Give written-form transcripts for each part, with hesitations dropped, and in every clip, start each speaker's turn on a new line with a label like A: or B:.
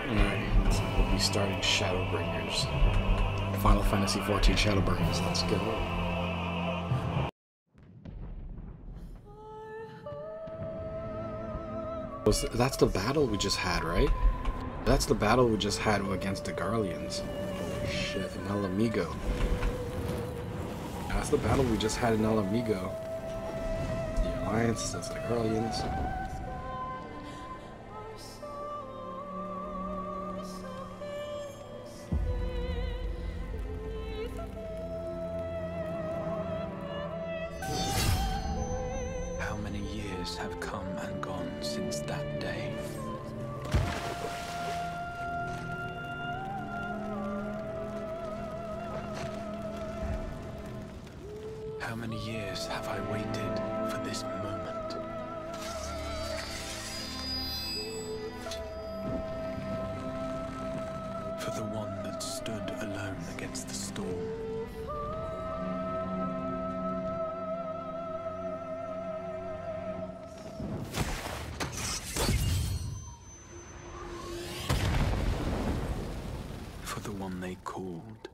A: Alright, so we'll be starting Shadowbringers. Final Fantasy XIV Shadowbringers, let's go. That's the battle we just had, right? That's the battle we just had against the Garleans. Holy shit, in El Amigo. That's the battle we just had in El Amigo. The Alliance, that's the Garleans.
B: How many years have come and gone since that day? How many years have I waited for this moment? For the one that stood alone against the storm. For the one they called.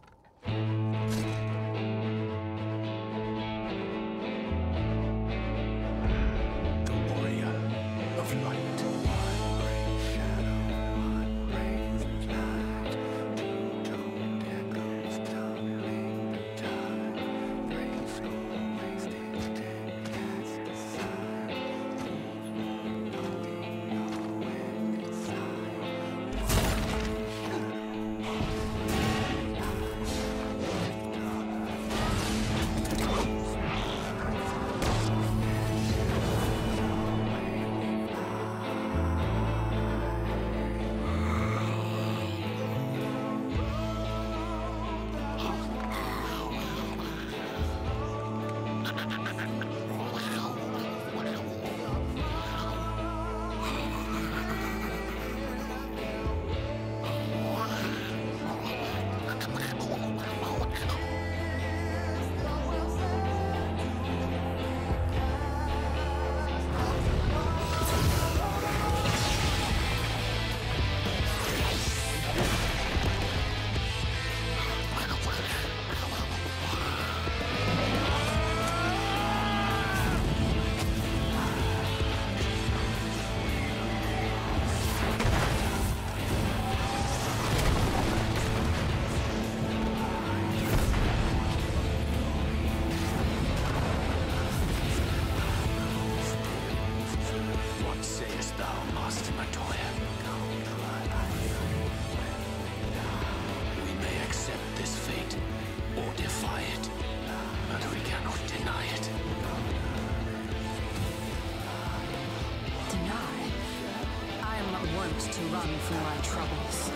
C: To run from my troubles.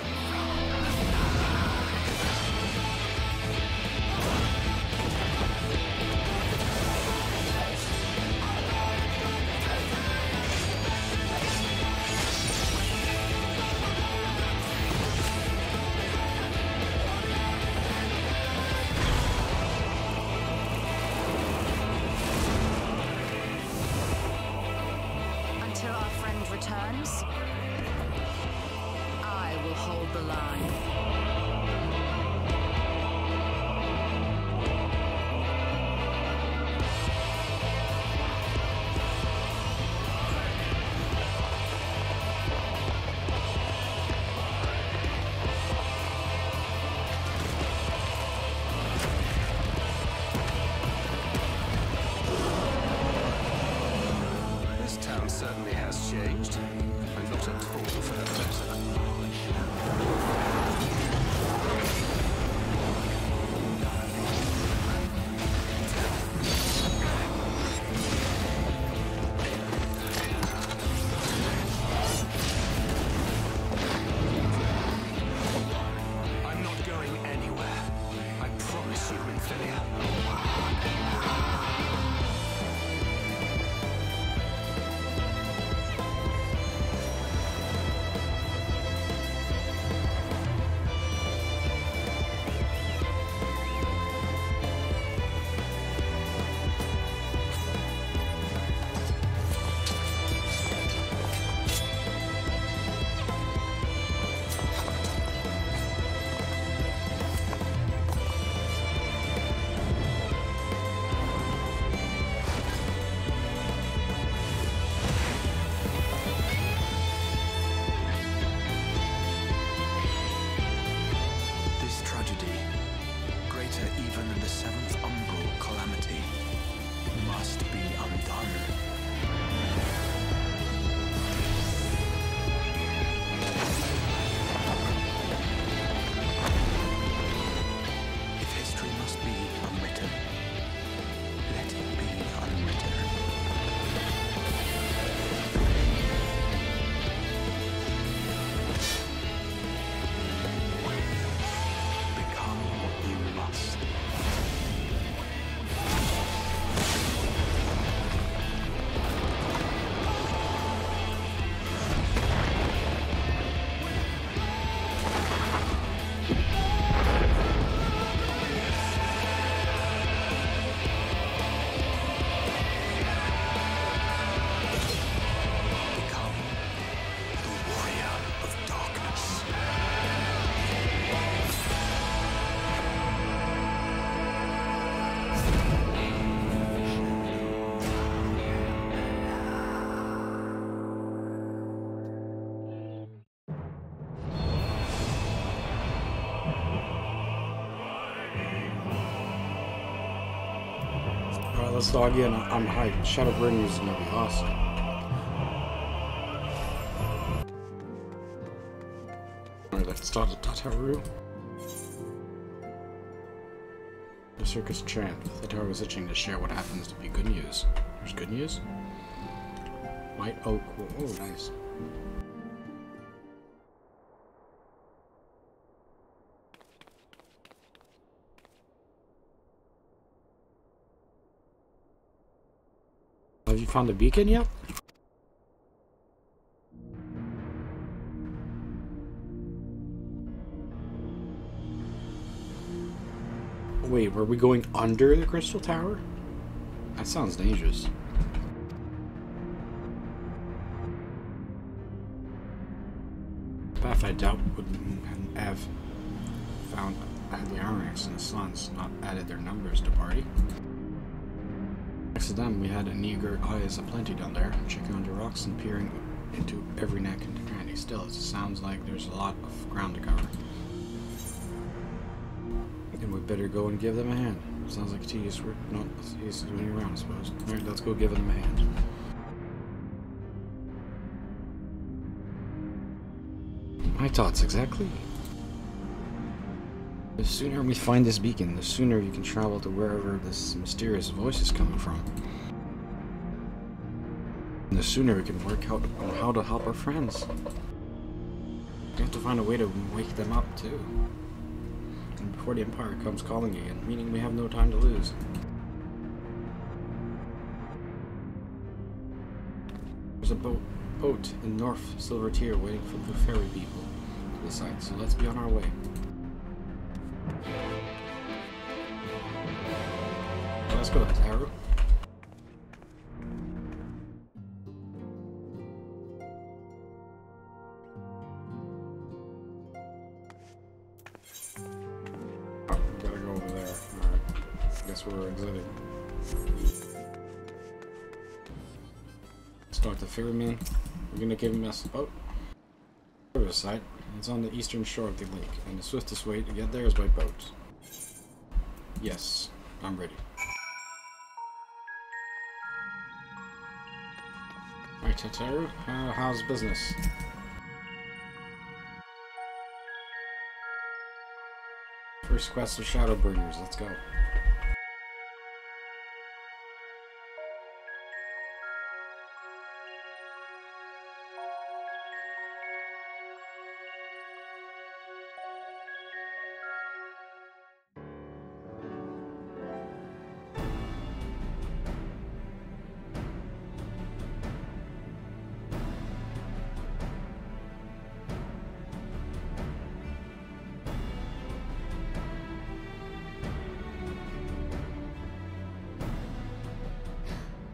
C: Until our friend returns, I will hold the line.
B: This town certainly has changed, and not at all for the better. I'm not going anywhere. I promise you, Infilia.
A: So again, I'm hyped. Shadowbringers is gonna be awesome. Alright, let's start at Tataru. The circus tramp. Tataru was itching to share what happens to be good news. There's good news? White oak. Oh, nice. Have you found the beacon yet? Wait, were we going under the crystal tower? That sounds dangerous. Path I doubt would have found had the Armax and the Sons not added their numbers to party. Next to them, we had an eager eyes aplenty down there, checking under rocks and peering into every neck and cranny. Still, it sounds like there's a lot of ground to cover. And we better go and give them a hand. Sounds like tedious work, not tedious doing around, I suppose. Alright, let's go give them a hand. My thoughts, exactly. The sooner we find this beacon, the sooner you can travel to wherever this mysterious voice is coming from. And the sooner we can work out on how to help our friends. We have to find a way to wake them up, too. And before the Empire comes calling again, meaning we have no time to lose. There's a boat in North Silver Tier waiting for the ferry people to the site, so let's be on our way. Let's go, Tataru. Oh, gotta go over there. Alright. I guess we're exiting. Start the ferryman. We're gonna give him a boat. River site. It's on the eastern shore of the lake, and the swiftest way to get there is by boat. Yes, I'm ready. Alright, Tataru, how's business? First quest of Shadowbringers, let's go.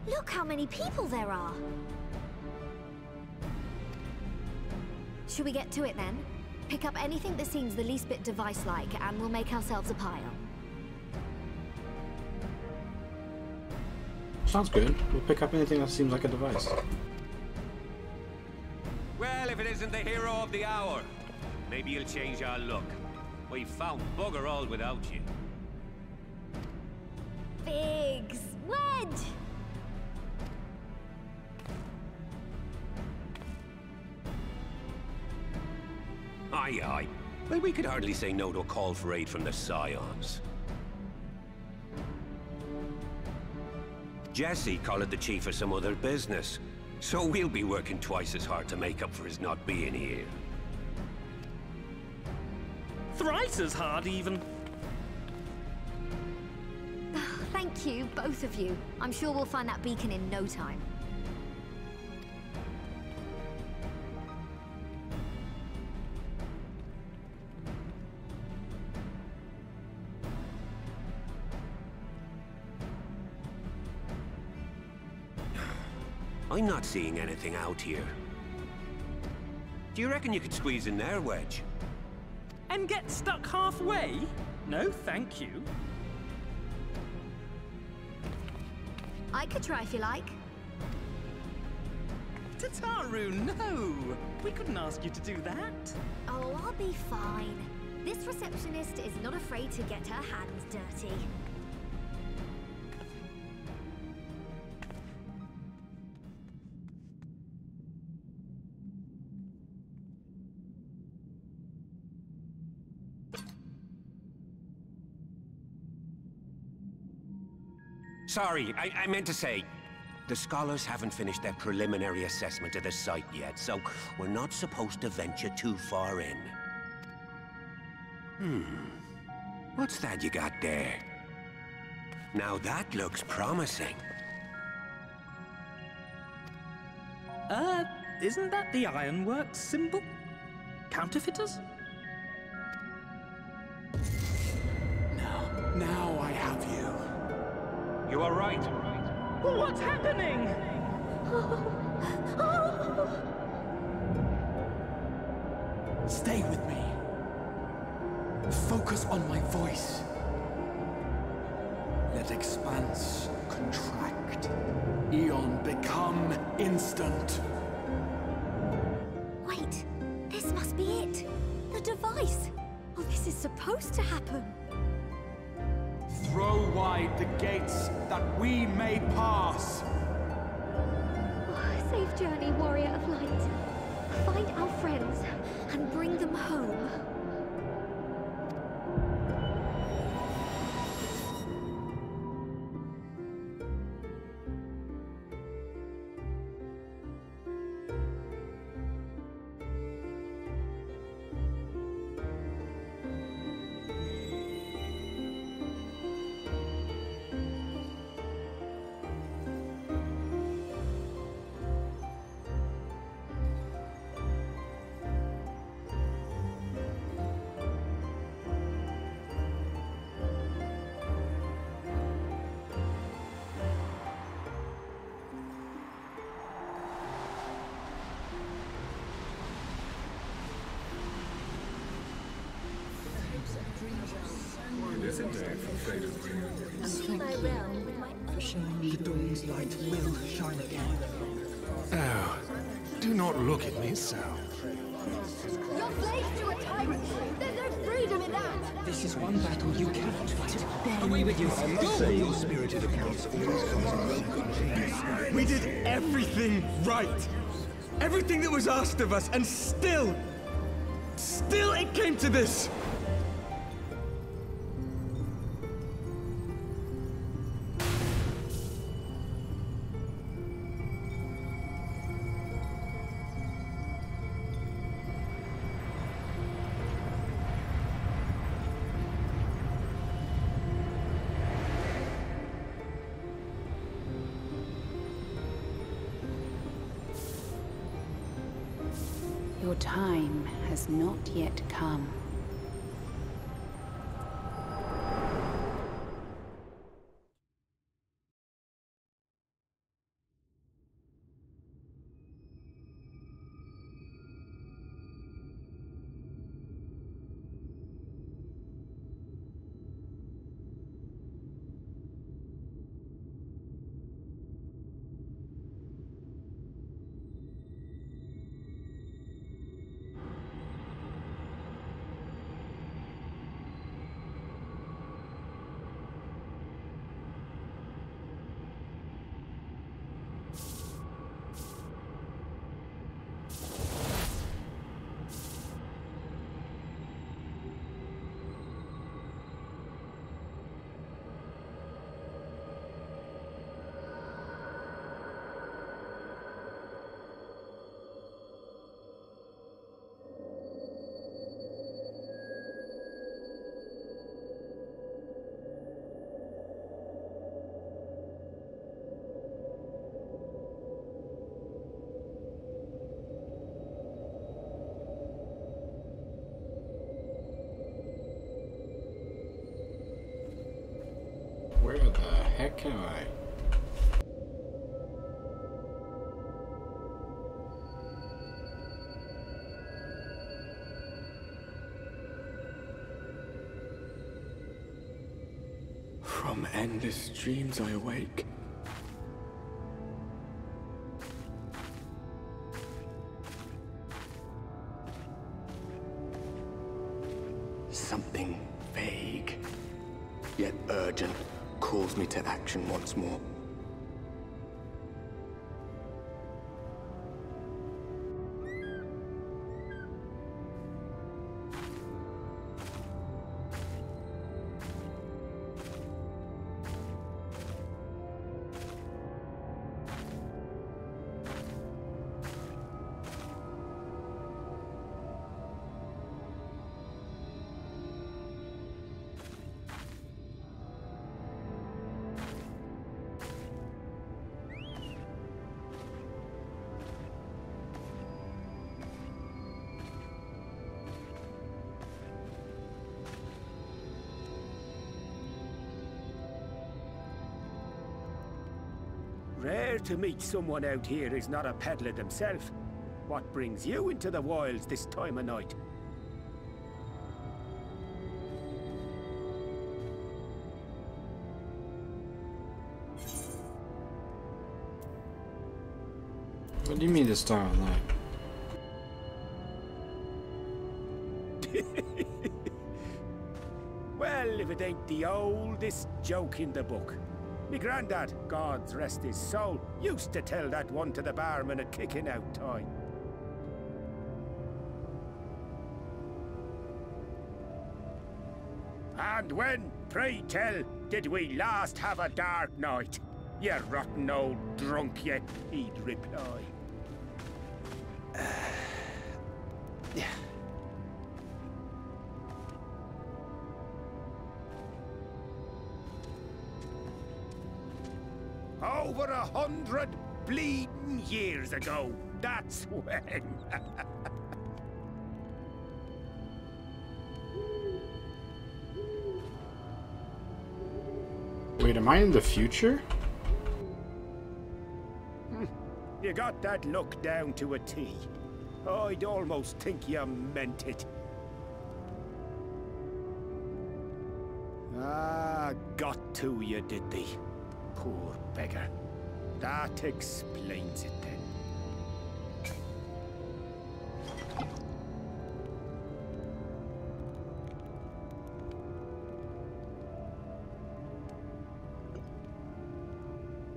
D: Look how many people there are! Should we get to it then? Pick up anything that seems the least bit device-like, and we'll make ourselves a pile.
A: Sounds good. We'll pick up anything that seems like a device.
E: Well, if it isn't the hero of the hour, maybe you'll change our look. We've found bugger all without you.
D: Biggs! Wedge!
E: Aye, aye. Well, we could hardly say no to a call for aid from the Scions. Jesse called the chief for some other business, so we'll be working twice as hard to make up for his not being here.
F: Thrice as hard, even.
D: Thank you, both of you. I'm sure we'll find that beacon in no time.
E: I'm not seeing anything out here. Do you reckon you could squeeze in there, Wedge?
F: And get stuck halfway? No, thank you.
D: I could try if you like.
F: Tataru, no! We couldn't ask you to do that.
D: Oh, I'll be fine. This receptionist is not afraid to get her hands dirty.
E: Sorry, I meant to say, the scholars haven't finished their preliminary assessment of the site yet, so we're not supposed to venture too far in. What's that you got there? Now that looks promising.
F: Isn't that the Ironworks symbol? Counterfeiters?
B: Now I have you.
E: You are right.
F: What's happening?
B: Stay with me. Focus on my voice. Let expanse contract. Eon become instant.
D: Wait, this must be it. The device. Oh, this is supposed to happen.
B: Throw wide the gates that we may pass.
D: Oh, safe journey, warrior of light. Find our friends and bring them home.
G: The dawn's light will shine again.
H: Oh, do not look at me so.
D: You're slaves to a tyrant. There's no freedom in that.
G: This is one battle you cannot fight. Away with you.
H: Your spirited accounts always comes in welcome.
I: We did everything right. Everything that was asked of us, and still it came to this.
C: Your time has not yet come.
A: Where the heck am I?
B: From endless dreams I awake. Something vague, yet urgent, calls me to action once more.
E: rare to meet someone out here who's not a peddler themselves. What brings you into the wilds this time of night?
A: What do you mean this time of night?
E: Well, if it ain't the oldest joke in the book. Me granddad, God's rest his soul, used to tell that one to the barman at kicking out time. And when, pray tell, did we last have a dark night? You rotten old drunk, you, he'd reply. Over 100 bleeding years ago, that's when.
A: Wait, am I in the future?
E: You got that look down to a T. I'd almost think you meant it. Ah, got to you, did they? Poor beggar. That explains it then.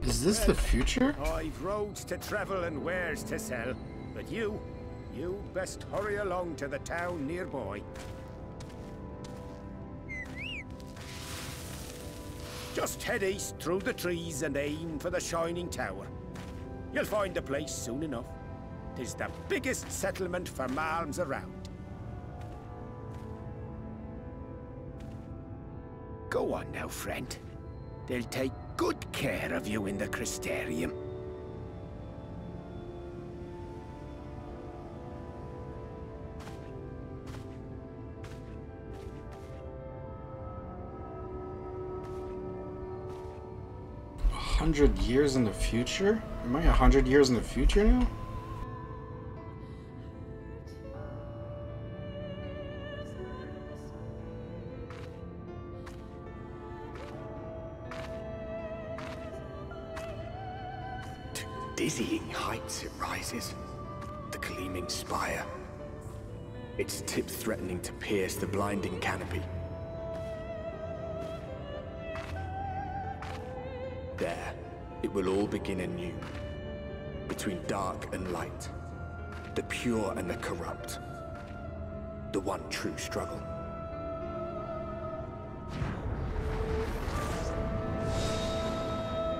A: Is this the future?
E: I've roads to travel and wares to sell, but you best hurry along to the town nearby. Just head east through the trees and aim for the Shining Tower. You'll find the place soon enough. 'Tis the biggest settlement for malms around. Go on now, friend. They'll take good care of you in the Crystarium.
A: A 100 years in the future? Am I 100 years in the future now?
H: To dizzying heights it rises. The Gleaming Spire. Its tip threatening to pierce the blinding canopy. There, it will all begin anew. Between dark and light. The pure and the corrupt. The one true struggle.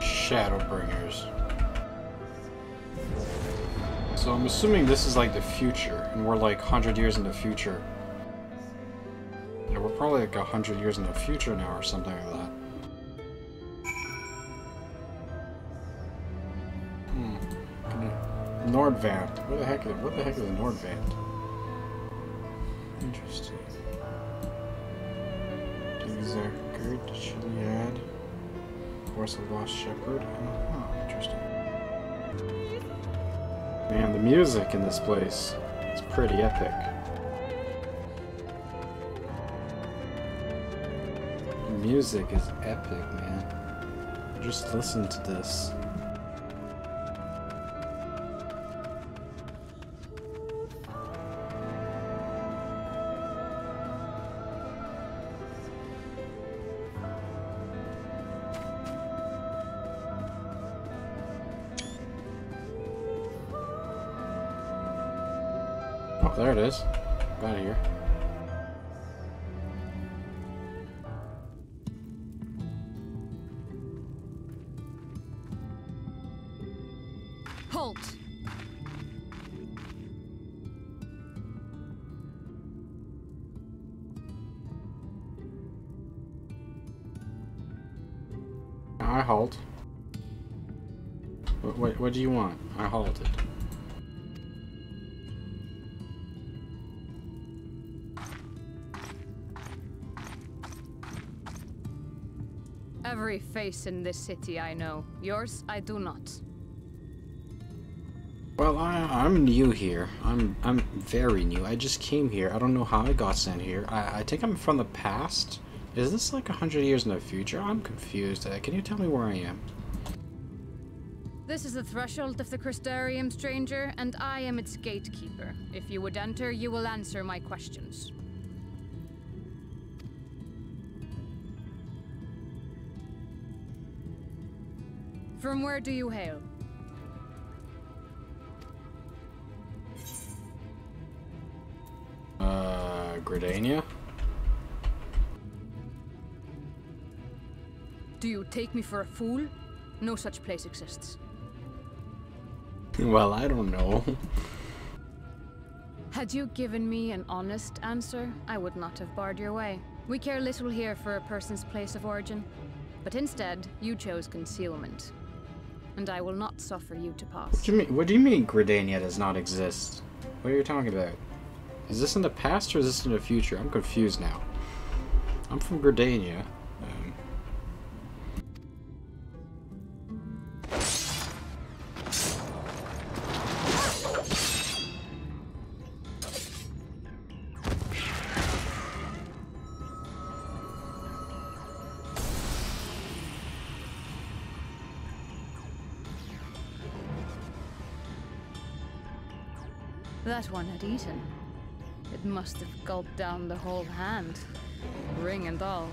A: Shadowbringers. So I'm assuming this is like the future, and we're like 100 years in the future. Yeah, we're probably like 100 years in the future now or something like that. Nordvand. What the heck is a Nordvand? Interesting. Dingzergerd, Chiliad, Horse of Lost Shepherd. Oh, interesting. Man, the music in this place is pretty epic. The music is epic, man. Just listen to this. Oh, there it is. Get out of here.
C: Halt!
A: I halt. What do you want? I halted.
C: Every face in this city I know. Yours, I do not.
A: Well, I'm new here. I'm very new. I just came here. I don't know how I got sent here. I think I'm from the past. Is this like 100 years in the future? I'm confused. Can you tell me where I am?
J: This is the threshold of the Crystarium, stranger, and I am its gatekeeper. If you would enter, you will answer my questions. From where do you hail?
A: Gridania?
J: Do you take me for a fool? No such place exists.
A: Well, I don't know.
J: Had you given me an honest answer, I would not have barred your way. We care little here for a person's place of origin. But instead, you chose concealment. And I will not suffer you to pass.
A: What do you mean Gridania does not exist? What are you talking about? Is this in the past or is this in the future? I'm confused now. I'm from Gridania.
J: That one had eaten. It must have gulped down the whole hand, ring and all.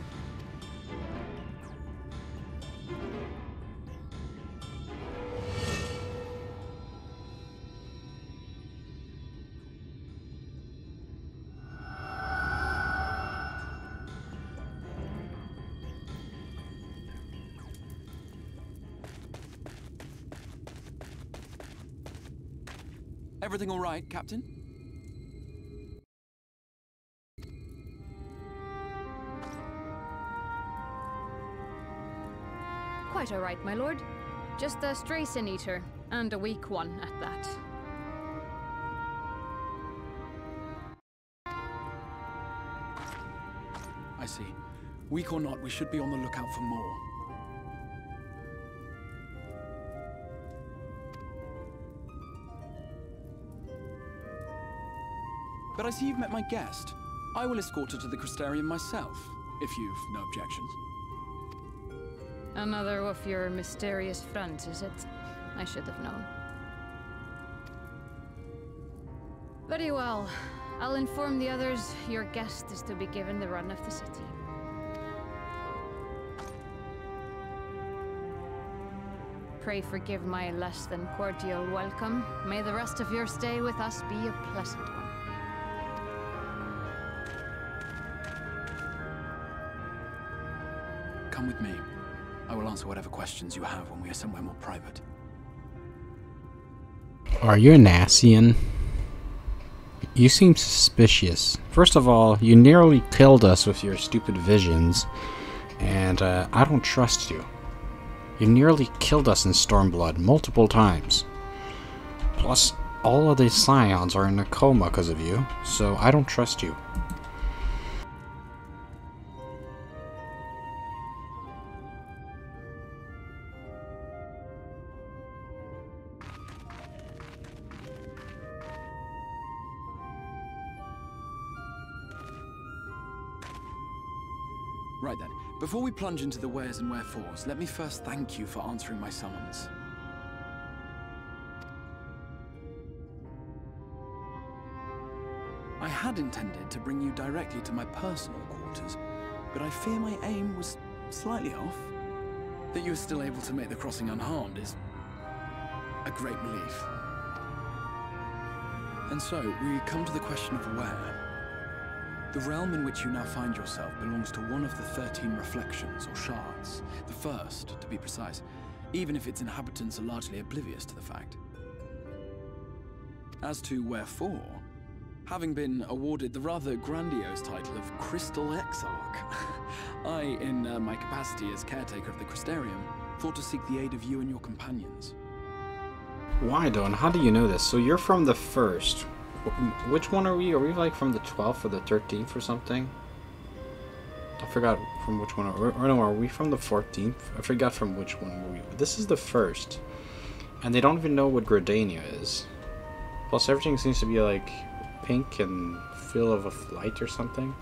B: Everything all right, Captain?
J: Quite all right, my lord. Just a stray sin eater, and a weak one at that.
B: I see. Weak or not, we should be on the lookout for more. But I see you've met my guest. I will escort her to the Crystarium myself, if you've no objections.
J: Another of your mysterious friends, is it? I should have known. Very well. I'll inform the others your guest is to be given the run of the city. Pray forgive my less than cordial welcome. May the rest of your stay with us be a pleasant one.
B: Come with me. I will answer whatever questions you have when we are somewhere more private.
A: Are you an Asian? You seem suspicious. First of all, you nearly killed us with your stupid visions, and I don't trust you. You nearly killed us in Stormblood multiple times. Plus, all of the Scions are in a coma because of you, so I don't trust you.
B: Right then, before we plunge into the wheres and wherefores, let me first thank you for answering my summons. I had intended to bring you directly to my personal quarters, but I fear my aim was slightly off. That you were still able to make the crossing unharmed is a great relief. And so, we come to the question of where. The realm in which you now find yourself belongs to one of the 13 reflections, or shards. The first, to be precise, even if its inhabitants are largely oblivious to the fact. As to wherefore, having been awarded the rather grandiose title of Crystal Exarch, I, in my capacity as caretaker of the Crystarium, thought to seek the aid of you and your companions.
A: Why, Don? How do you know this? So you're from the first. Which one are we? Are we like from the 12th or the 13th or something? I forgot from which one. Or no, are we from the 14th? I forgot from which one were we. This is the first. And they don't even know what Gridania is. Plus everything seems to be like pink and full of a light or something.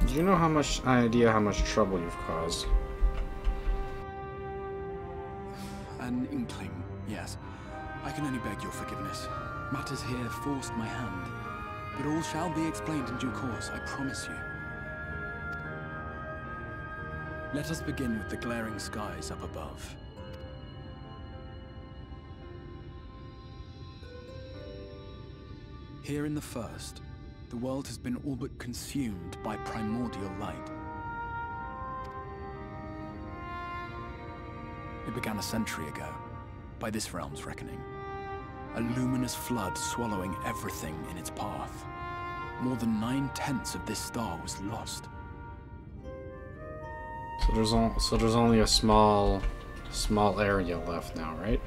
A: Do you know how much idea how much trouble you've caused?
B: An inkling, yes. I can only beg your forgiveness. Matters here forced my hand, but all shall be explained in due course, I promise you. Let us begin with the glaring skies up above. Here in the first, the world has been all but consumed by primordial light. It began a century ago, by this realm's reckoning. A luminous flood swallowing everything in its path. More than 9/10 of this star was lost.
A: So there's only a small area left now, right?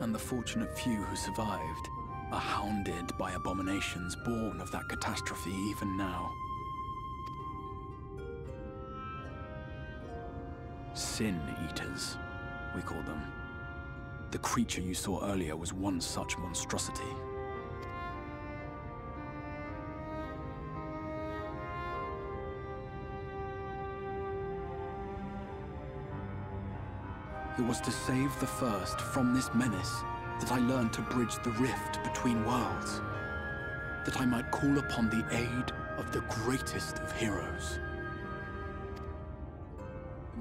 B: And the fortunate few who survived are hounded by abominations born of that catastrophe even now. Sin Eaters, we call them. The creature you saw earlier was one such monstrosity. It was to save the first from this menace that I learned to bridge the rift between worlds. That I might call upon the aid of the greatest of heroes.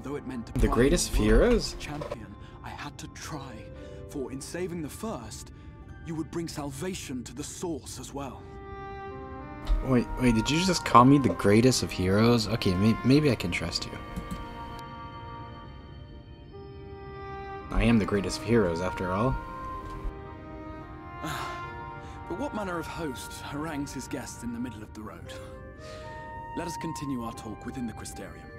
B: Though it meant to
A: The greatest of heroes?
B: Champion, I had to try, for in saving the first, you would bring salvation to the source as well.
A: Wait, did you just call me the greatest of heroes? Okay, maybe I can trust you. I am the greatest of heroes, after all.
B: But what manner of host harangues his guests in the middle of the road? Let us continue our talk within the Crystarium.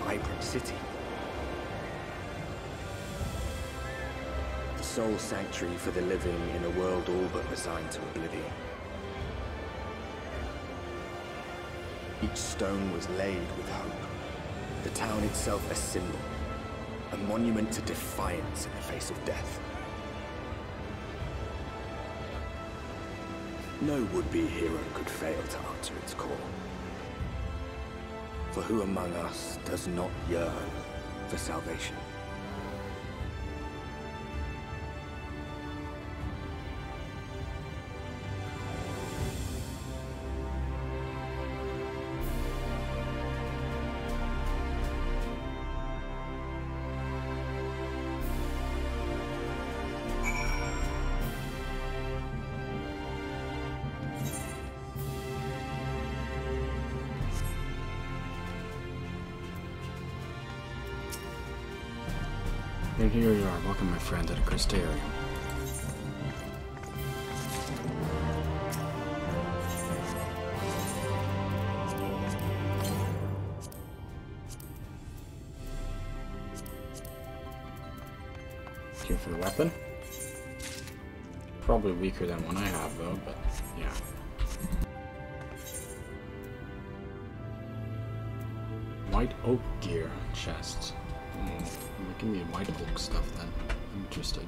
H: Vibrant city. The sole sanctuary for the living in a world all but resigned to oblivion. Each stone was laid with hope. The town itself a symbol, a monument to defiance in the face of death. No would-be hero could fail to answer its call. For who among us does not yearn for salvation?
A: And here you are. Welcome, my friend, to the Crystarium. Here for the weapon. Probably weaker than one I have though, but yeah. White oak gear chests. Give me white oak stuff then. I'm interested.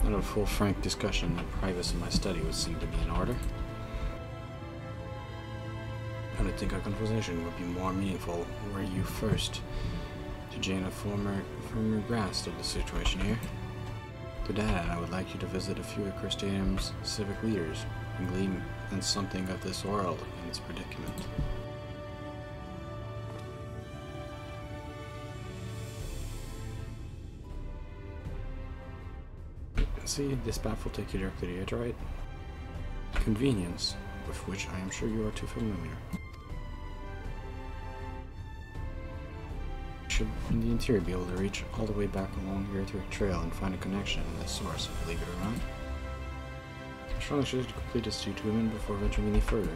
A: Out of full frank discussion, the privacy of my study would seem to be in order. I don't think our conversation would be more meaningful were you first to gain a firmer grasp of the situation here. To that end, I would like you to visit a few of Christianum's civic leaders and glean something of this world and its predicament. See, this path will take you directly to Aether, convenience, with which I am sure you are too familiar. You should, in the interior, be able to reach all the way back along the Aetheric Trail and find a connection in the source, believe it or not. I strongly suggest you complete this tutorial before venturing any further.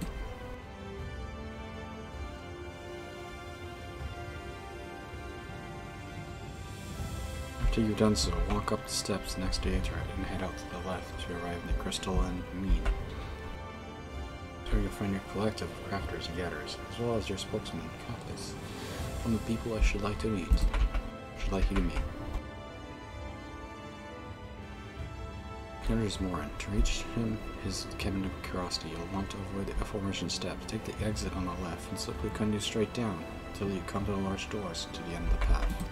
A: After you've done so, walk up the steps next to Aether and head out to the left to arrive in the Crystal and Mead. Here you'll find your collective of crafters and gatherers, as well as your spokesman, Cactus, from the people I should like to meet. Should like you to meet. There's Morin. To reach him, his cabinet of curiosity, you'll want to avoid the aforementioned steps. Take the exit on the left and simply continue straight down until you come to the large doors to the end of the path.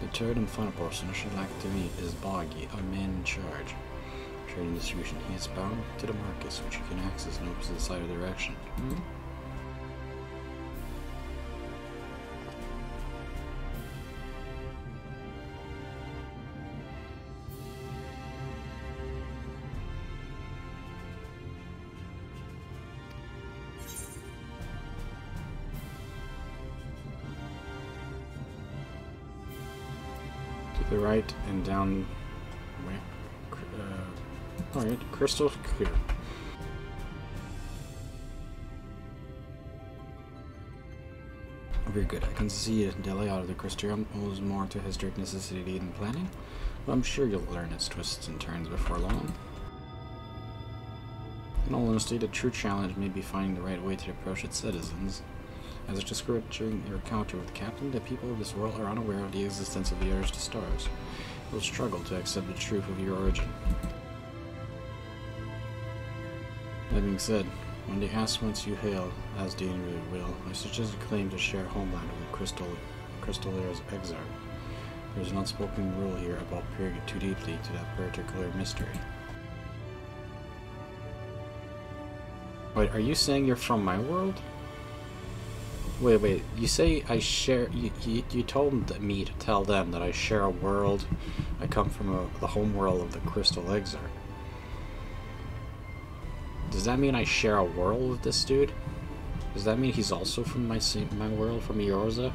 A: The third and final person I should like to meet is Boggy, a man in charge. Trading distribution. He is bound to the Marcus, which you can access in opposite side of the direction. To the right and down. Alright, crystal clear. Very good. I can see the layout of the crystal owes more to historic necessity than planning, but I'm sure you'll learn its twists and turns before long. In all honesty, the true challenge may be finding the right way to approach its citizens. As I described during your encounter with the captain, the people of this world are unaware of the existence of the heirs to stars. They will struggle to accept the truth of your origin. That being said, when they ask whence you hail, as the interview will, I suggest you claim to share homeland with Crystal Heirs Exile. There is an unspoken rule here about peering too deeply to that particular mystery. Wait, are you saying you're from my world? Wait, you say I share, you told me to tell them that I share a world, I come from the home world of the Crystal Exile. Does that mean I share a world with this dude? Does that mean he's also from my world, from Eorza?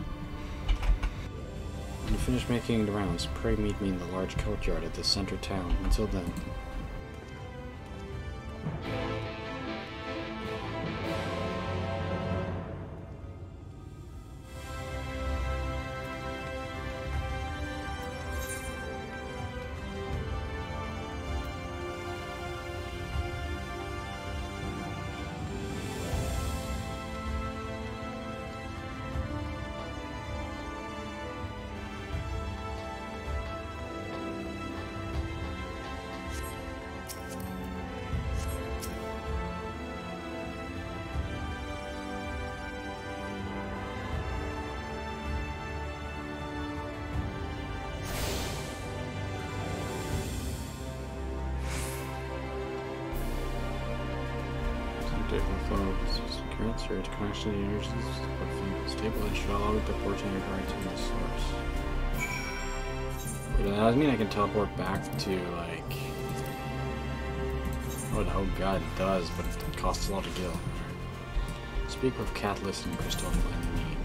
A: When you finish making the rounds, pray meet me in the large courtyard at the center town. Until then. Security to connection to the energies but stable and should allow it to port in your right to the source. But that doesn't mean I can teleport back to like oh god it does, but it costs a lot of gil. Speak with Catalyst and Crystal and me.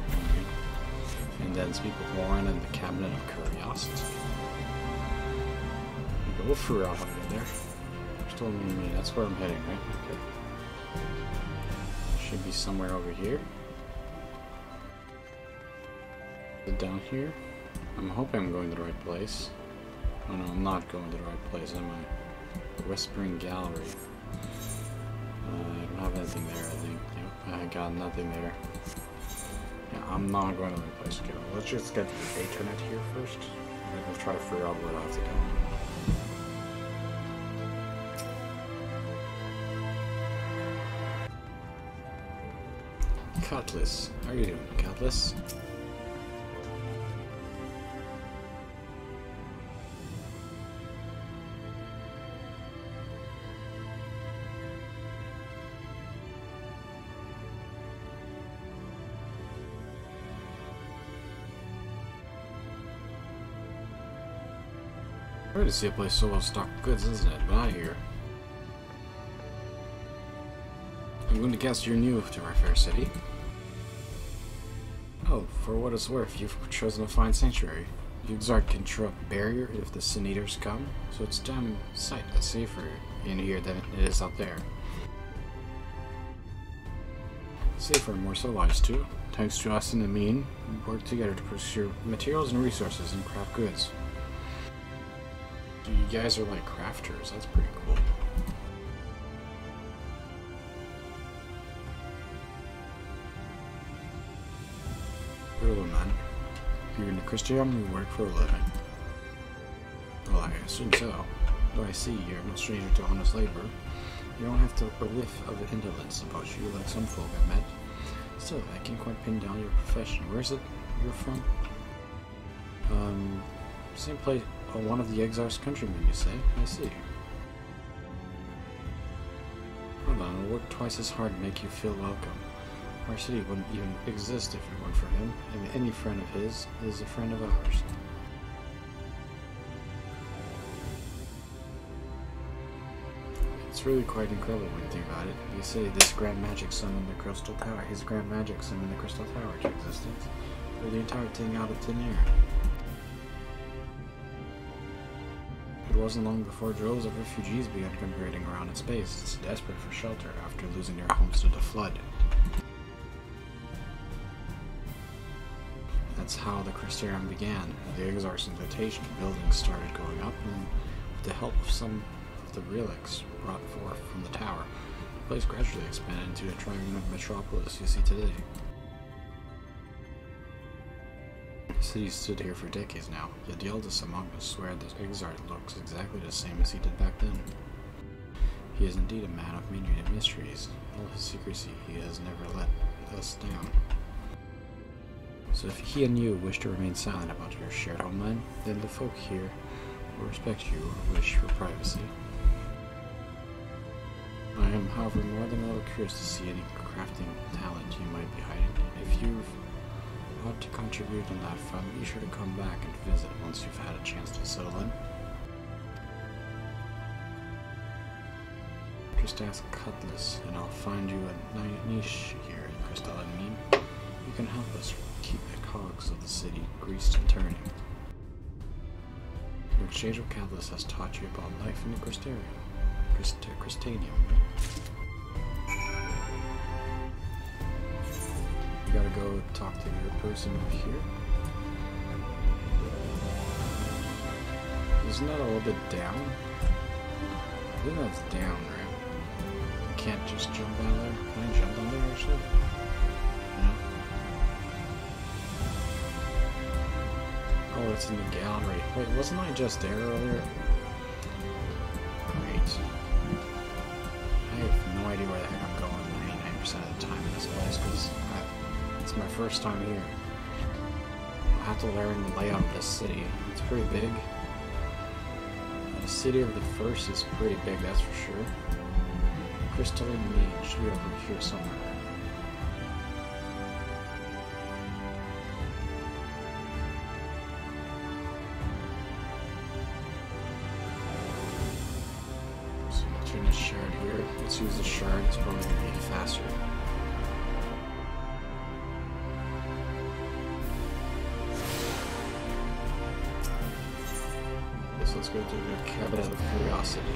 A: And then speak with Warren and the Cabinet of Curiosity. We'll figure out how to get there. Crystal and me, that's where I'm heading, right? Okay. Should be somewhere over here. Down here? I'm hoping I'm going to the right place. Oh no, I'm not going to the right place, am I? The Whispering Gallery. I don't have anything there, I think. Yep, I got nothing there. Yeah, I'm not going to the right place. Okay, well, let's just get to the Aethernet here first. And then we'll try to figure out where I have to go. Cutlass. How are you doing, Cutlass? Rare to see a place so well stocked with goods, isn't it? But not here. I'm going to guess you're new to our fair city. Oh, for what it's worth, you've chosen a fine sanctuary. The XIV can throw up a barrier if the Sin Eaters come, so it's damn sight safer in here than it is out there. Safer and more civilized too. Thanks to us and the mean, we work together to procure materials and resources and craft goods. So you guys are like crafters, that's pretty cool. Hello, man. You're in the Christian, you work for a living. Well, I assume so. Though I see you're no stranger to honest labor. You don't have to a whiff of indolence about you like some folk I met. Still, I can't quite pin down your profession. Where's it you're from? Same place. Oh, one of the XIV's countrymen, you say? I see. Hold on, I'll work twice as hard to make you feel welcome. Our city wouldn't even exist if it weren't for him, and any friend of his is a friend of ours. It's really quite incredible when you think about it. You say this grand magic summoned the Crystal Tower, his grand magic summoned the Crystal Tower to existence, or the entire thing out of thin air. It wasn't long before droves of refugees began congregating around its base, desperate for shelter after losing their homes to the flood. That's how the Crystarium began. At the XIV's invitation, buildings started going up, and with the help of some of the relics brought forth from the tower, the place gradually expanded into the triumphant metropolis you see today. The city stood here for decades now, yet the eldest among us swear that XIV looks exactly the same as he did back then. He is indeed a man of many mysteries. All his secrecy, he has never let us down. So if he and you wish to remain silent about your shared homeland, then the folk here will respect you or wish for privacy. I am, however, more than a little curious to see any crafting talent you might be hiding. If you've ought to contribute on that front, be sure to come back and visit once you've had a chance to settle in. Just ask Cutlass, and I'll find you a niche here in Crystal and Mean. You can help us keep the cogs of the city greased and turning. Your exchange with Cutlass has taught you about life in the Crystanium. You gotta go talk to your person up here. Isn't that a little bit down? I think that's down, right? I can't just jump down there. Can I jump down there actually? No? Oh, it's in the gallery. Wait, wasn't I just there earlier? Great. I have no idea where the heck I'm going 99% of the time in this place, because it's my first time here. I'll have to learn the layout of this city. It's pretty big. The city of the first is pretty big, that's for sure. Crystalline Mean should be over here somewhere. So I'll turn this shard here. Let's use the shard, it's probably going to be faster. Let's go to the Cabinet of Curiosity.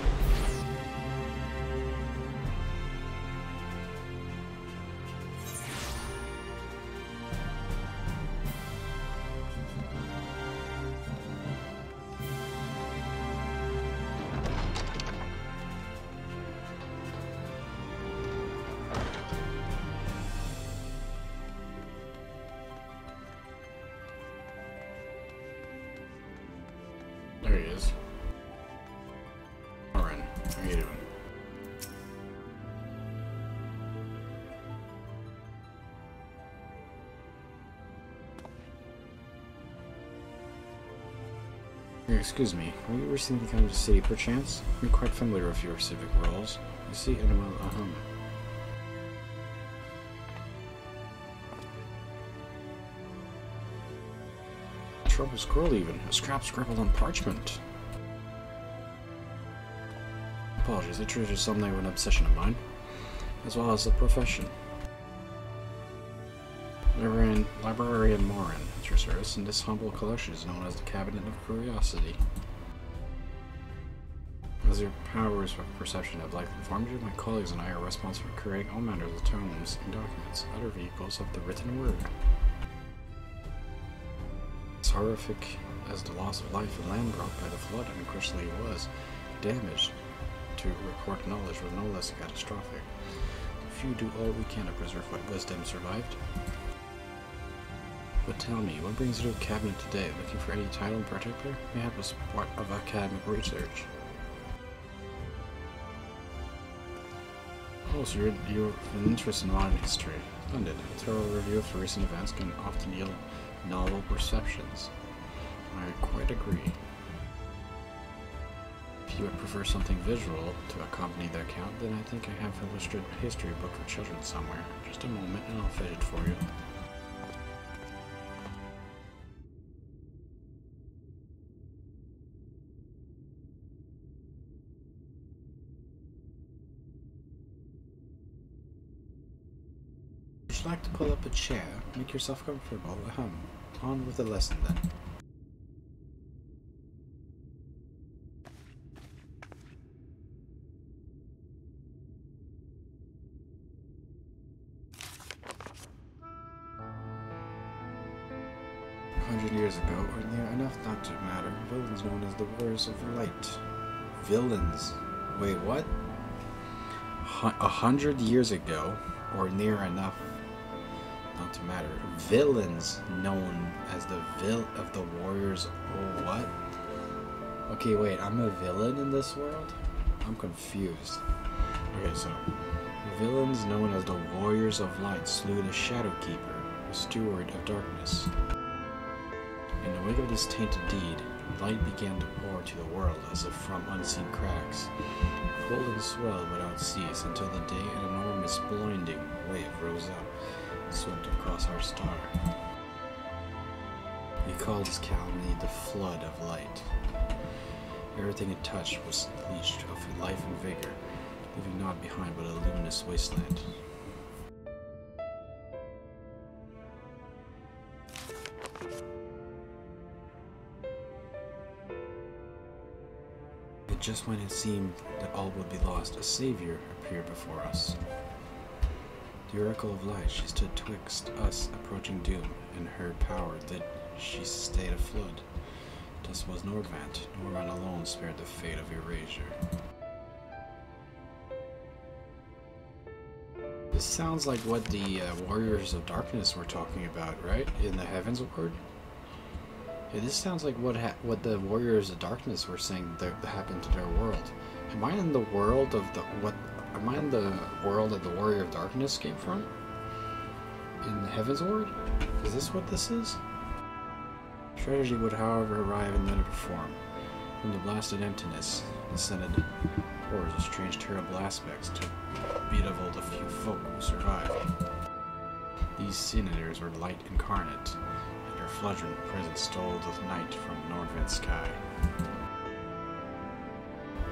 A: Excuse me, were you recently come to the city perchance? I'm quite familiar with your civic roles. You see, and well, Trouble scroll even. A scrap scribbled on parchment. Apologies, literature is something of an obsession of mine, as well as a profession. Librarian Morin, at your service, and this humble collection is known as the Cabinet of Curiosity. As your powers of perception have likely informed you, my colleagues and I are responsible for creating all manners of tomes and documents, other vehicles of the written word. As horrific as the loss of life and land brought by the flood unquestionably was, damage to record knowledge was no less catastrophic. Few do all we can to preserve what wisdom survived. But tell me, what brings you to the cabinet today? Looking for any title in particular? Mayhap as part of academic research. Oh, so you're an interest in modern history. Splendid. A thorough review of recent events can often yield novel perceptions. I quite agree. If you would prefer something visual to accompany the account, then I think I have an illustrated history book for children somewhere. Just a moment and I'll fetch it for you. Would you like to pull up a chair? Make yourself comfortable. On with the lesson then. Years ago, or near enough not to matter, villains known as the Warriors of Light. Villains? Wait, what? 100 years ago, or near enough not to matter, villains known as the Warriors. Oh, what? Okay, wait, I'm a villain in this world? I'm confused. Okay, so villains known as the Warriors of Light slew the Shadowkeeper, the Steward of Darkness. In the wake of this tainted deed, light began to pour to the world as if from unseen cracks. It pulled and swelled without cease until the day an enormous blinding wave rose up and swept across our star. We called this calamity the Flood of Light. Everything it touched was leached of life and vigor, leaving naught behind but a luminous wasteland. Just when it seemed that all would be lost, a savior appeared before us. The Oracle of Light, she stood twixt us approaching doom, and her power did she stay the flood. Thus was Nordvant, nor one alone spared the fate of erasure. This sounds like what the Warriors of Darkness were talking about, right? In the Heavens Ward? Yeah, this sounds like what the Warriors of Darkness were saying that happened to their world. Am I in the world of the Am I in the world that the Warrior of Darkness came from? In the Heavens Ward? Is this what this is? Strategy would, however, arrive in another form. From the blasted emptiness descended horrors of strange, terrible aspects to bedevil the few folk who survived. These senators were light incarnate. Their fluttering presence stole the night from Nordvent's sky.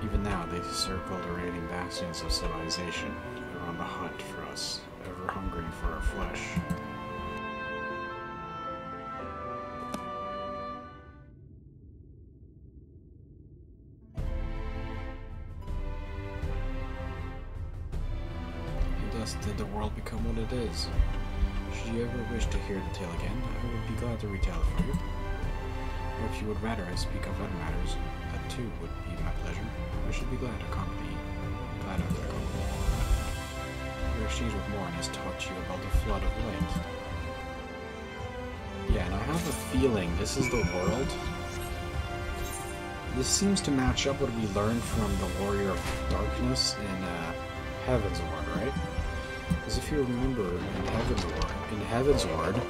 A: Even now, they circle the reigning bastions of civilization. They're on the hunt for us, ever hungering for our flesh. And thus did the world become what it is. Should you ever wish to hear the tale again, I would be glad to retell it for you. Or if you would rather I speak of other matters, that too would be my pleasure. I should be glad to accompany you. Glad of their company. Your exchange with Morin has taught you about the Flood of Light. Yeah, and I have a feeling this is the world. This seems to match up what we learned from the Warrior of Darkness in Heaven's Ward, right? Because if you remember in Heaven's Ward,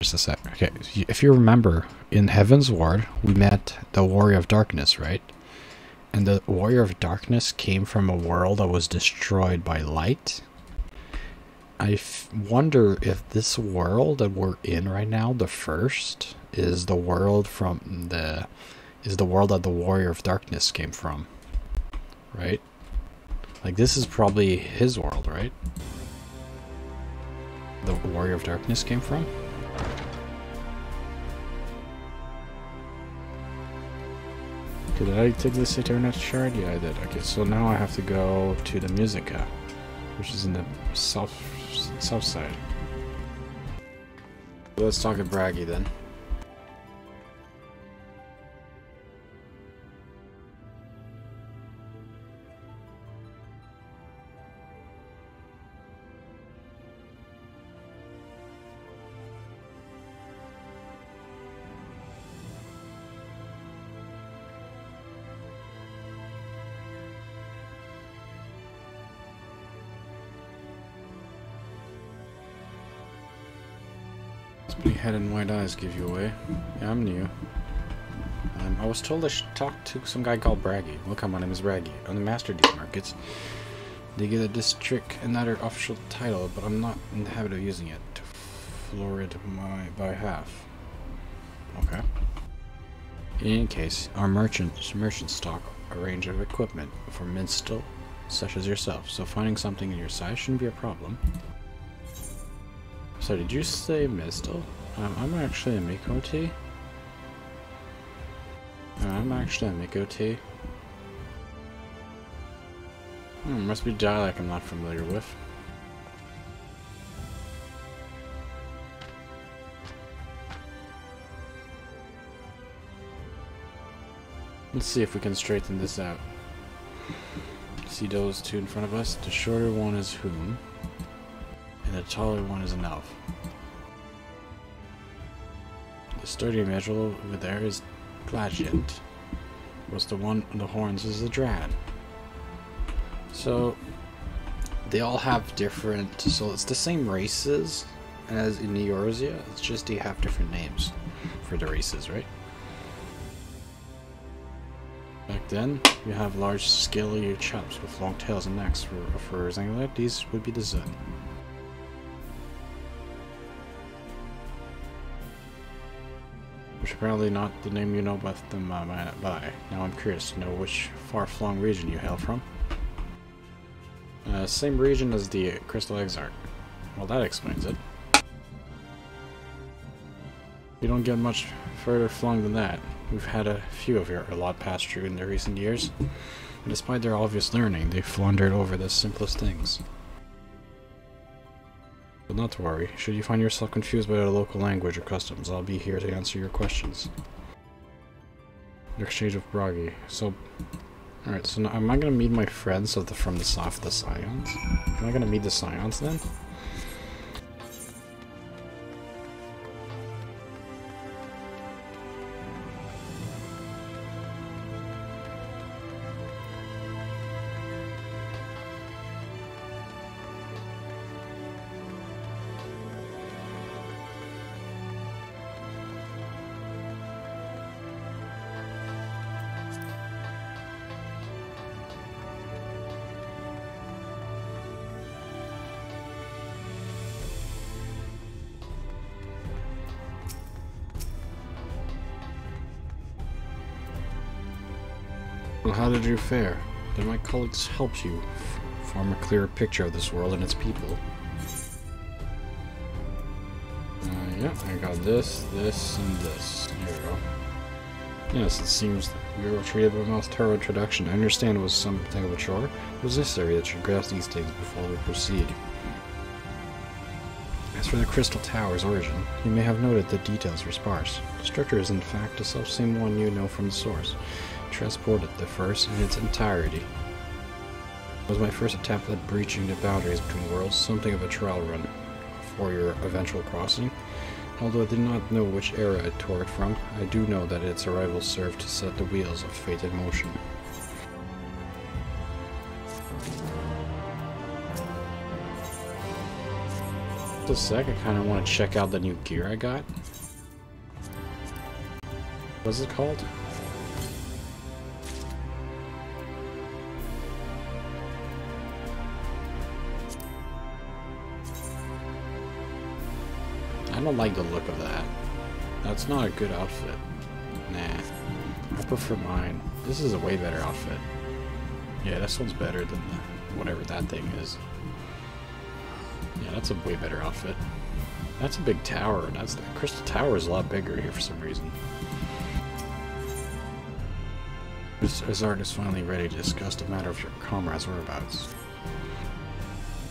A: Just a sec. Okay, if you remember, in Heaven's Ward, we met the Warrior of Darkness, right? And the Warrior of Darkness came from a world that was destroyed by light. I wonder if this world that we're in right now, the first, is the world that the Warrior of Darkness came from, right? Like, this is probably his world, right? The Warrior of Darkness came from. Did I take this Aether shard? Yeah, I did. Okay, so now I have to go to the Musica, which is in the south side. Let's talk at Braggy then. Big head and white eyes give you away. Yeah, I'm new. I was told I should talk to some guy called Braggy. Look, my name is Braggy. I'm the Master of these markets. They give this trick another official title, but I'm not in the habit of using it to floor it by half. Okay. In any case, our merchants stock a range of equipment for minstrel such as yourself, so finding something in your size shouldn't be a problem. So did you say Mistel? I'm actually a Mikoti. Must be dialect I'm not familiar with. Let's see if we can straighten this out. See those two in front of us? The shorter one is whom? And the taller one is an elf. The sturdy individual over there is Gladiant. What's the one on the horns is the Drad. So they all have different, so it's the same races as in Eorzea, it's just they have different names for the races, right? Back then, you have large scaly chaps with long tails and necks for something like these would be the Zun. Which apparently not the name you know about them by. Now I'm curious to know which far-flung region you hail from. Same region as the Crystal Exarch. Well, that explains it. You don't get much further flung than that. We've had a few of your lot pass through in the recent years, and despite their obvious learning, they've floundered over the simplest things. But not to worry, should you find yourself confused by the local language or customs, I'll be here to answer your questions. The exchange of Bragi. So, alright, so now, am I gonna meet my friends from the south, the Scions? Am I gonna meet the Scions then? Well, how did you fare? Did my colleagues help you form a clearer picture of this world and its people? Yeah, I got this, this, and this. There we go. Yes, it seems that we were treated with a most thorough introduction. I understand it was something of a chore. It was necessary that you grasp these things before we proceed. As for the Crystal Tower's origin, you may have noted the details were sparse. The structure is in fact the self-same one you know from the source. Transported the first in its entirety. It was my first attempt at breaching the boundaries between worlds, something of a trial run for your eventual crossing. Although I did not know which era it tore it from, I do know that its arrival served to set the wheels of fate in motion. Just a sec, I kind of want to check out the new gear I got. What's it called? I don't like the look of that. That's not a good outfit. Nah. I prefer mine. This is a way better outfit. Yeah, this one's better than the whatever that thing is. Yeah, that's a way better outfit. That's a big tower. The crystal tower is a lot bigger here for some reason. Azard is finally ready to discuss the matter of your comrades' whereabouts.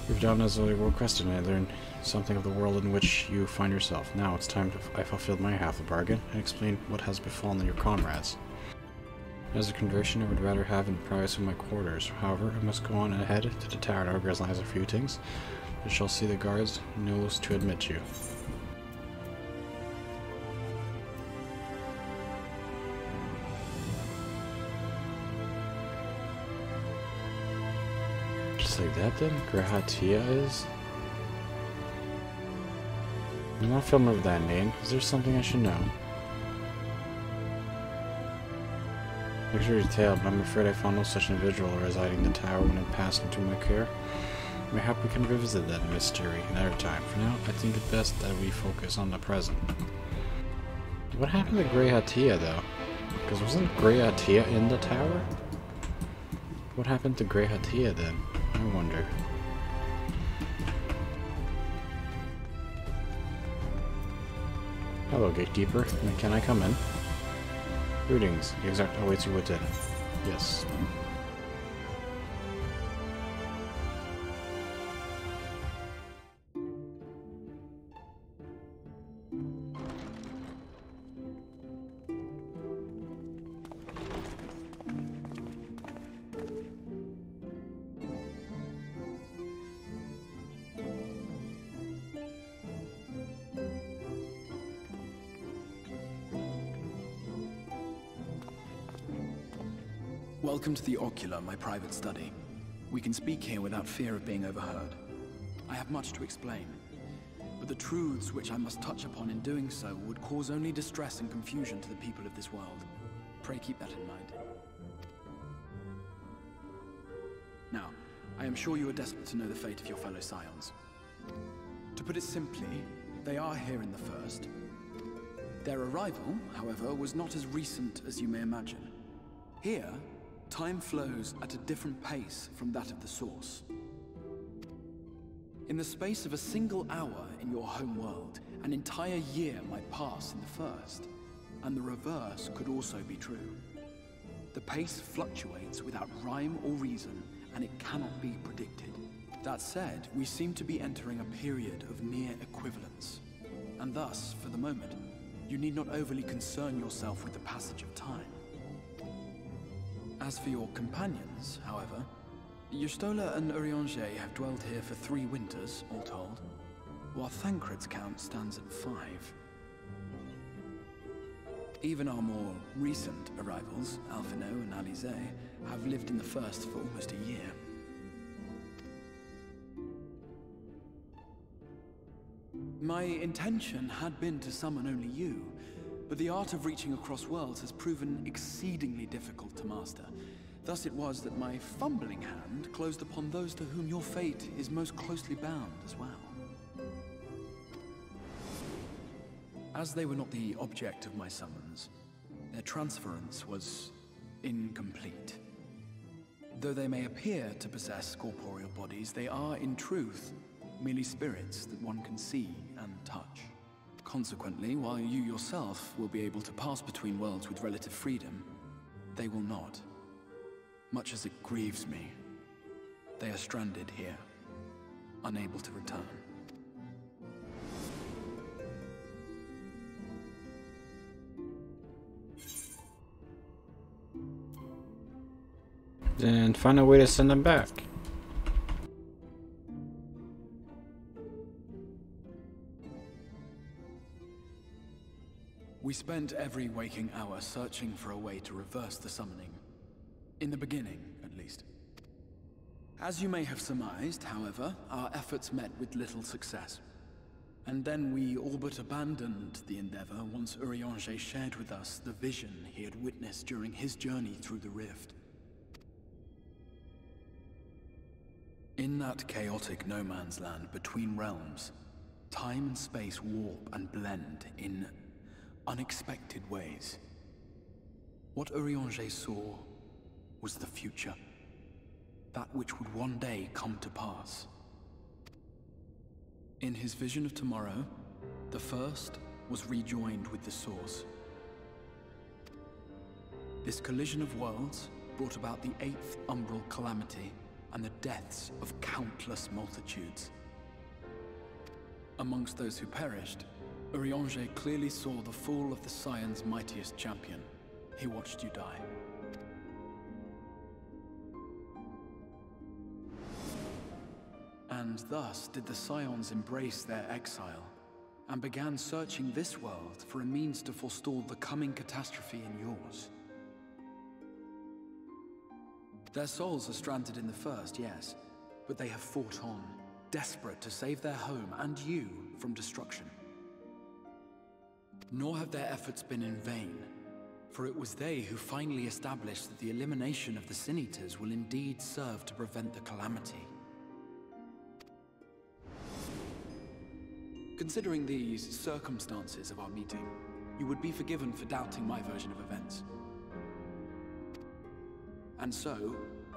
A: You've done as I requested, and I learned something of the world in which you find yourself. Now it's time I fulfilled my half of the bargain and explain what has befallen your comrades. As a conversion, I would rather have in privacy my quarters. However, I must go on ahead to the tower to organize a few things. I shall see the guards knows to admit you. Just like that then? Grahatia is? I'm not familiar with that name. Is there something I should know? Thanks for your tale, but I'm afraid I found no such individual residing in the tower when it passed into my care. Mayhap we can revisit that mystery another time. For now, I think it best that we focus on the present. What happened to Grahatia, though? Because wasn't Grahatia in the tower? What happened to Grahatia then? I wonder. Hello, gatekeeper. Can I come in? Greetings. The exact awaits you within. Yes.
B: Welcome to the Ocular, my private study. We can speak here without fear of being overheard. I have much to explain, but the truths which I must touch upon in doing so would cause only distress and confusion to the people of this world. Pray keep that in mind. Now, I am sure you are desperate to know the fate of your fellow Scions. To put it simply, they are here in the First. Their arrival, however, was not as recent as you may imagine. Here, time flows at a different pace from that of the Source. In the space of a single hour in your home world, an entire year might pass in the First, and the reverse could also be true. The pace fluctuates without rhyme or reason, and it cannot be predicted. That said, we seem to be entering a period of near equivalence, and thus, for the moment, you need not overly concern yourself with the passage of time. As for your companions, however, Yustola and Urianger have dwelled here for 3 winters, all told, while Thancred's count stands at 5. Even our more recent arrivals, Alphino and Alize, have lived in the First for almost a year. My intention had been to summon only you, but the art of reaching across worlds has proven exceedingly difficult to master. Thus it was that my fumbling hand closed upon those to whom your fate is most closely bound as well. As they were not the object of my summons, their transference was incomplete. Though they may appear to possess corporeal bodies, they are, in truth, merely spirits that one can see and touch. Consequently, while you yourself will be able to pass between worlds with relative freedom, they will not. Much as it grieves me, they are stranded here, unable to return.
A: Then find a way to send them back.
B: We spent every waking hour searching for a way to reverse the summoning. In the beginning, at least. As you may have surmised, however, our efforts met with little success. And then we all but abandoned the endeavor once Urianger shared with us the vision he had witnessed during his journey through the rift. In that chaotic no-man's land between realms, time and space warp and blend in unexpected ways. What Urianger saw was the future, that which would one day come to pass. In his vision of tomorrow, the First was rejoined with the Source. This collision of worlds brought about the 8th umbral calamity and the deaths of countless multitudes. Amongst those who perished, Urianger clearly saw the fall of the Scion's mightiest champion. He watched you die. And thus did the Scions embrace their exile, and began searching this world for a means to forestall the coming catastrophe in yours. Their souls are stranded in the First, yes, but they have fought on, desperate to save their home and you from destruction. Nor have their efforts been in vain, for it was they who finally established that the elimination of the Sin Eaters will indeed serve to prevent the calamity. Considering these circumstances of our meeting, you would be forgiven for doubting my version of events. And so,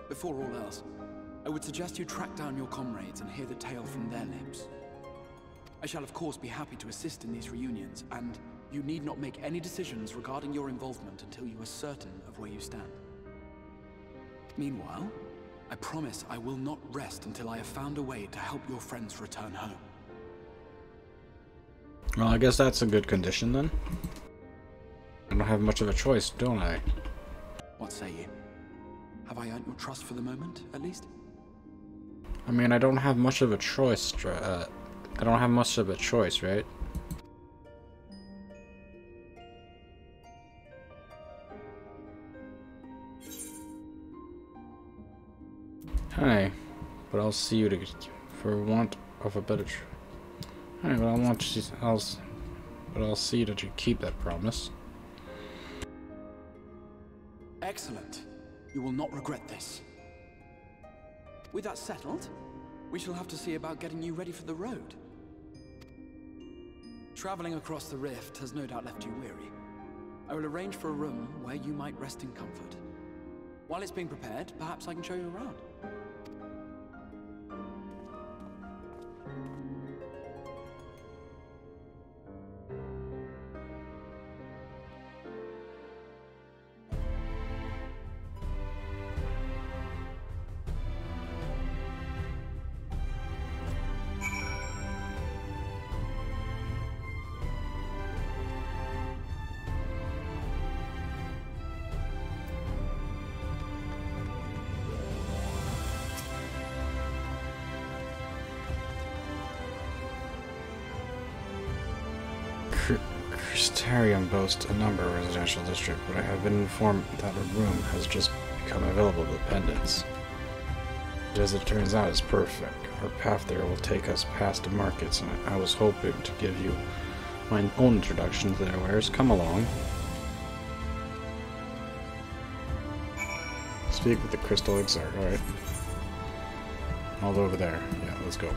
B: before all else, I would suggest you track down your comrades and hear the tale from their lips. I shall of course be happy to assist in these reunions, and you need not make any decisions regarding your involvement until you are certain of where you stand. Meanwhile, I promise I will not rest until I have found a way to help your friends return home.
A: Well, I guess that's a good condition then. I don't have much of a choice, don't I?
B: What say you? Have I earned your trust for the moment, at least?
A: I mean, I don't have much of a choice, right? Hi, but I'll see you to for want of a better. Hi, but I'll see that you keep that promise.
B: Excellent. You will not regret this. With that settled, we shall have to see about getting you ready for the road. Traveling across the rift has no doubt left you weary. I will arrange for a room where you might rest in comfort. While it's being prepared, perhaps I can show you around.
A: Crystarium boasts a number of residential districts, but I have been informed that a room has just become available to dependents. As it turns out, it's perfect. Our path there will take us past the markets, and I was hoping to give you my own introduction to their wares. Come along. Speak with the Crystal Exarch, alright. All over there. Yeah, let's go.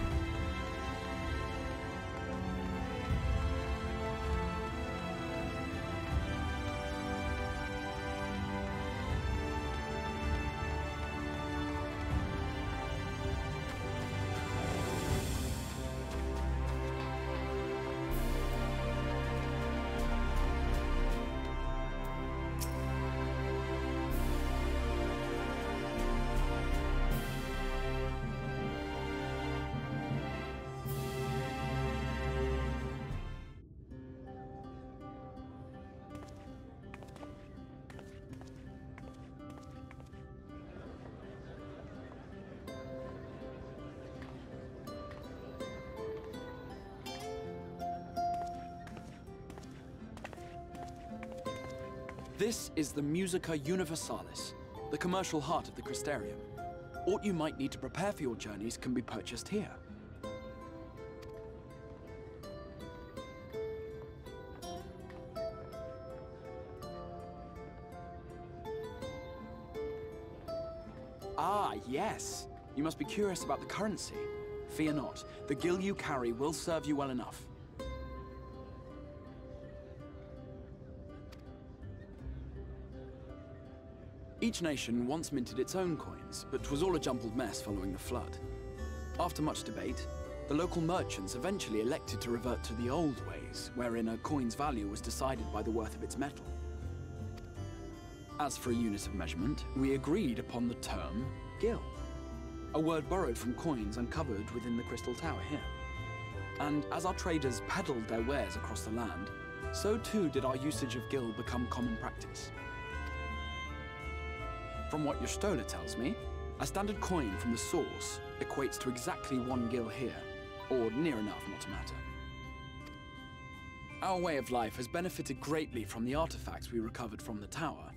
B: This is the Musica Universalis, the commercial heart of the Crystarium. Aught you might need to prepare for your journeys can be purchased here. Ah, yes. You must be curious about the currency. Fear not. The gil you carry will serve you well enough. Each nation once minted its own coins, but 'twas all a jumbled mess following the flood. After much debate, the local merchants eventually elected to revert to the old ways, wherein a coin's value was decided by the worth of its metal. As for a unit of measurement, we agreed upon the term gil, a word borrowed from coins uncovered within the Crystal Tower here. And as our traders peddled their wares across the land, so too did our usage of gil become common practice. From what your stola tells me, a standard coin from the source equates to exactly 1 gil here, or near enough not to matter. Our way of life has benefited greatly from the artifacts we recovered from the tower,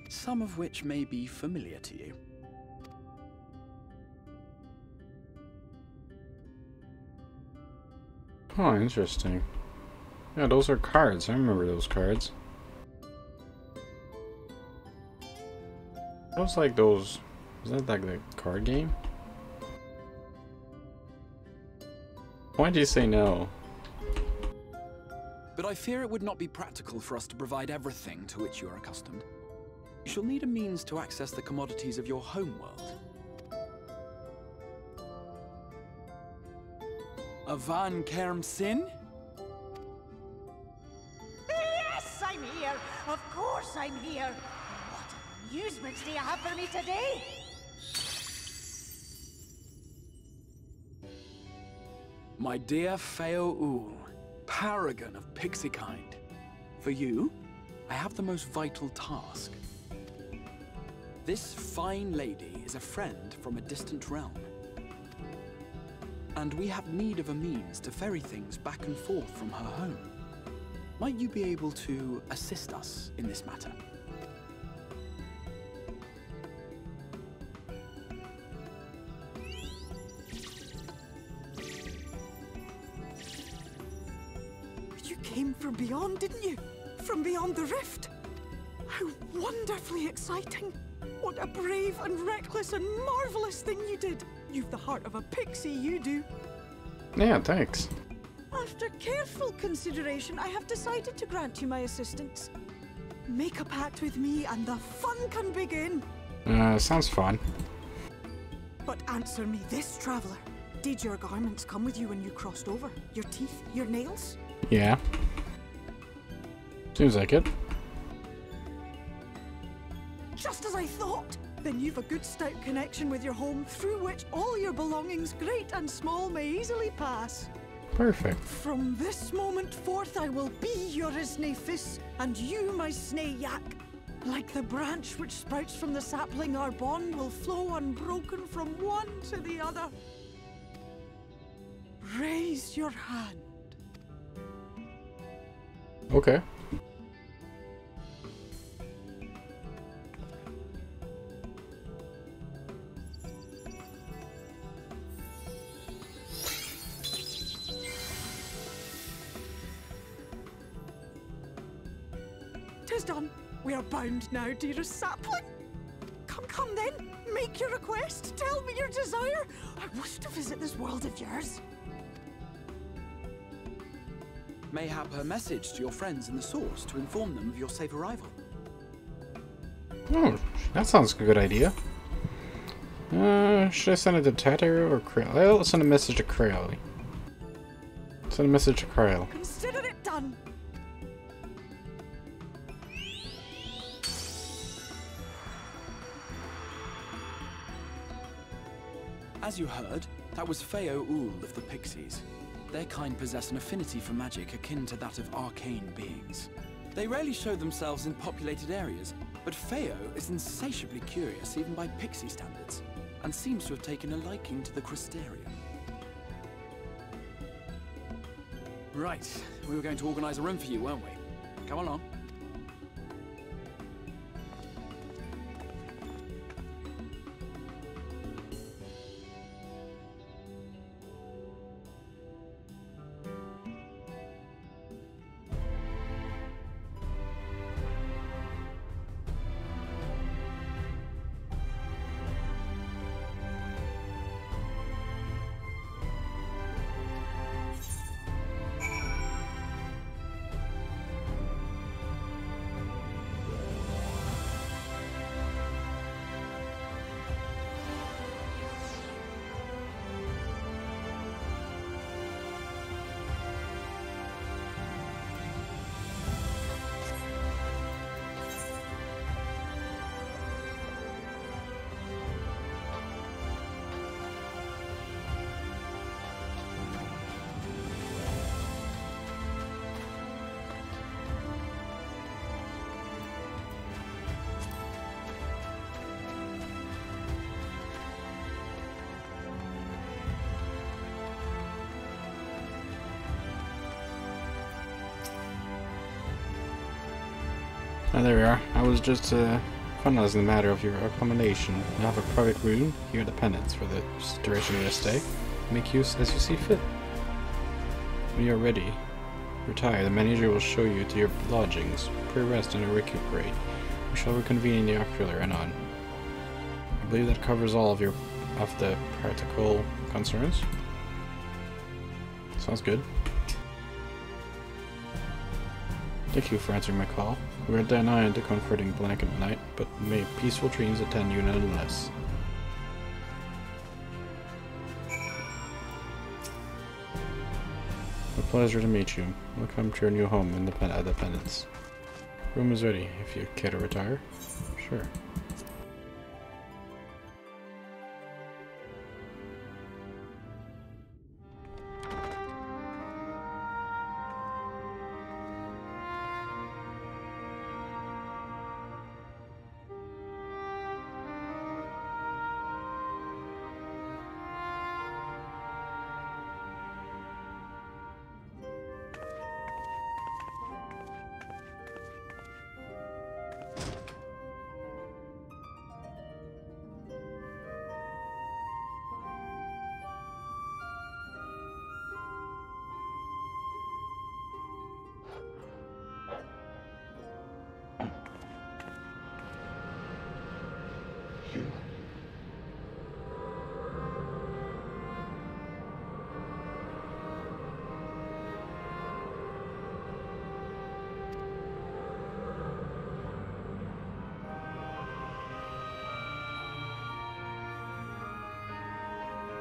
B: some of which may be familiar to you.
A: Oh, interesting. Yeah, those are cards. I remember those cards. Those like those. Is that like the card game? Why'd you say no?
B: But I fear it would not be practical for us to provide everything to which you are accustomed. You shall need a means to access the commodities of your homeworld. A Van Kerm Sin?
K: Yes, I'm here. Of course I'm here. What amusements do you have for me today?
B: My dear Feo Ul, paragon of pixie kind. For you, I have the most vital task. This fine lady is a friend from a distant realm. And we have need of a means to ferry things back and forth from her home. Might you be able to assist us in this matter?
L: You came from beyond, didn't you? From beyond the rift? How wonderfully exciting! What a brave and reckless and marvelous thing you did! You've the heart of a pixie, you do.
A: Yeah, thanks.
L: After careful consideration, I have decided to grant you my assistance. Make a pact with me and the fun can begin.
A: Sounds fun.
L: But answer me this, traveler. Did your garments come with you when you crossed over? Your teeth? Your nails?
A: Yeah. Seems like it.
L: Just as I thought! Then you've a good stout connection with your home through which all your belongings, great and small, may easily pass.
A: Perfect.
L: From this moment forth I will be your Isnefis, and you my Snayak. Like the branch which sprouts from the sapling, our bond will flow unbroken from one to the other. Raise your hand.
A: Okay.
L: Tis done. We are bound now, dearest sapling. Come, come then. Make your request. Tell me your desire. I wish to visit this world of yours.
B: Mayhap her message to your friends in the source to inform them of your safe arrival.
A: Oh, that sounds like a good idea. Should I send it to Tatter or Krail? I'll send a message to Krail. Send a message to Krail.
L: Consider it done.
B: As you heard, that was Feo Ul of the Pixies. Their kind possess an affinity for magic akin to that of arcane beings. They rarely show themselves in populated areas, but Feo is insatiably curious even by pixie standards, and seems to have taken a liking to the Crystarium. Right, we were going to organize a room for you, weren't we? Come along.
A: Oh, there we are. I was just finalizing the matter of your accommodation. You have a private room. Here are the penance for the duration of your stay. Make use as you see fit. When you are ready, retire. The manager will show you to your lodgings. Pray rest and recuperate. We shall reconvene in the ocular anon. I believe that covers all of the practical concerns. Sounds good. Thank you for answering my call. We are denied the comforting blanket at night, but may peaceful dreams attend you nonetheless. A pleasure to meet you. Welcome to your new home in the Penance. Room is ready, if you care to retire. Sure.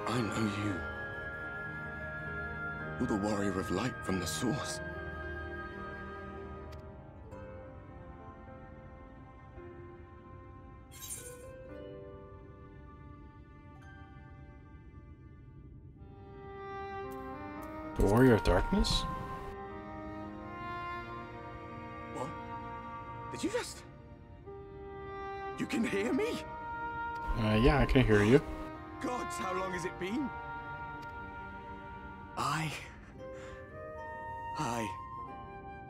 H: I know you. You're the warrior of light from the source.
A: The warrior of darkness?
H: What? Did you just... You can hear me?
A: Yeah, I can hear you.
H: Gods, how long has it been?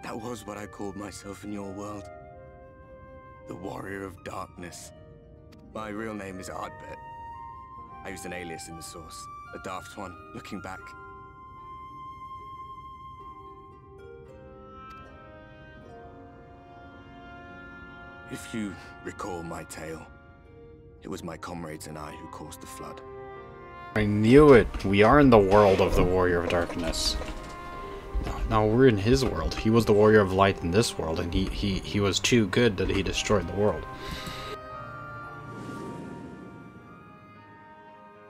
H: That was what I called myself in your world. The Warrior of Darkness. My real name is Ardbert. I used an alias in the source. A daft one, looking back. If you recall my tale, it was my comrades and I who caused the flood.
A: I knew it! We are in the world of the Warrior of Darkness. Now we're in his world. He was the Warrior of Light in this world, and he was too good that he destroyed the world.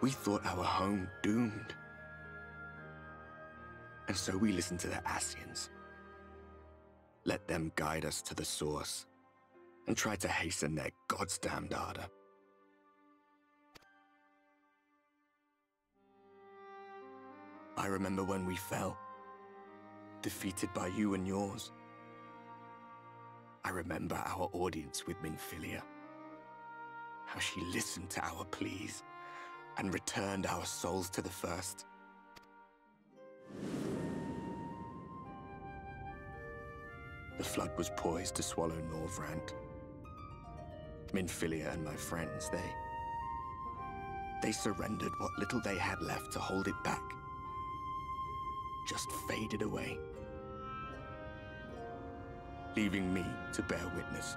H: We thought our home doomed. And so we listened to the Ascians. Let them guide us to the source, and tried to hasten their goddamned ardor. I remember when we fell, defeated by you and yours. I remember our audience with Minfilia, how she listened to our pleas and returned our souls to the First. The flood was poised to swallow Norvrand. Minfilia and my friends, they surrendered what little they had left to hold it back. Just faded away, leaving me to bear witness.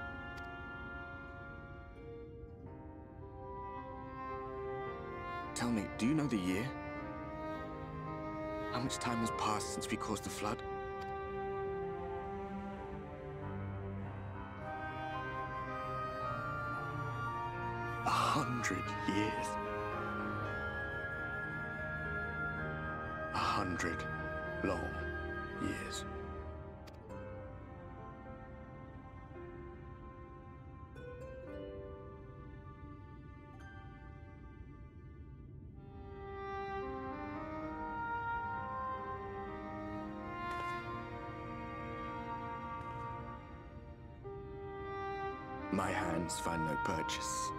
H: Tell me, do you know the year? How much time has passed since we caused the flood? A 100 years. 100 long years. My hands find no purchase.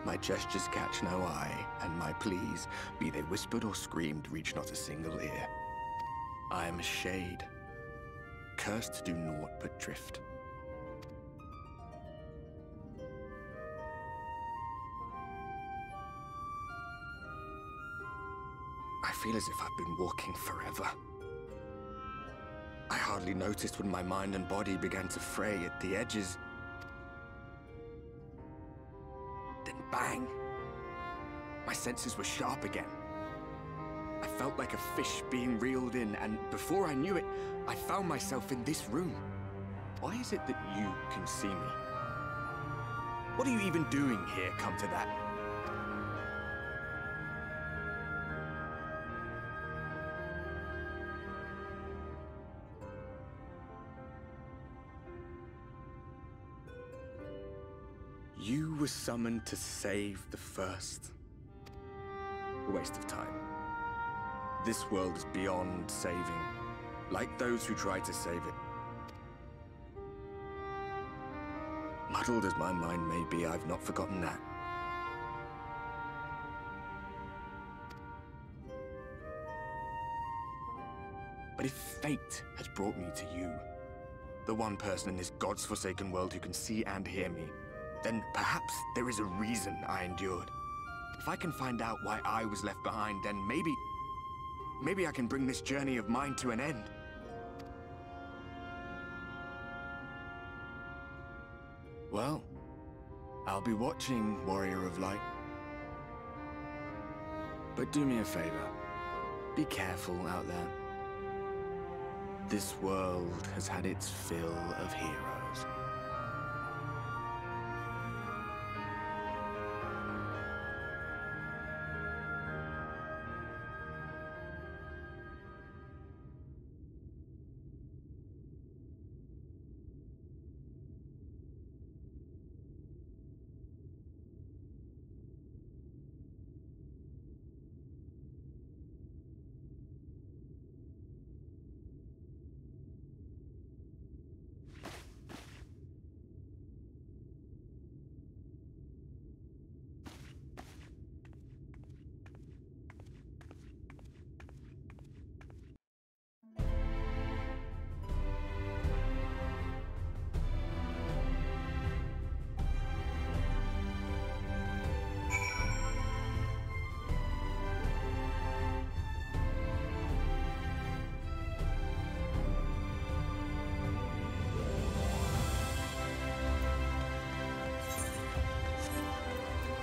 H: My gestures catch no eye, and my pleas, be they whispered or screamed, reach not a single ear. I am a shade, cursed to do naught but drift. feel as if I've been walking forever. I hardly noticed when my mind and body began to fray at the edges. Then bang! My senses were sharp again. I felt like a fish being reeled in, and before I knew it, I found myself in this room. Why is it that you can see me? What are you even doing here, come to that? You were summoned to save the First. A waste of time. This world is beyond saving, like those who try to save it. Muddled as my mind may be, I've not forgotten that. But if fate has brought me to you, the one person in this God's-forsaken world who can see and hear me, then perhaps there is a reason I endured. If I can find out why I was left behind, then maybe I can bring this journey of mine to an end. Well, I'll be watching, Warrior of Light. But do me a favor. Be careful out there. This world has had its fill of heroes.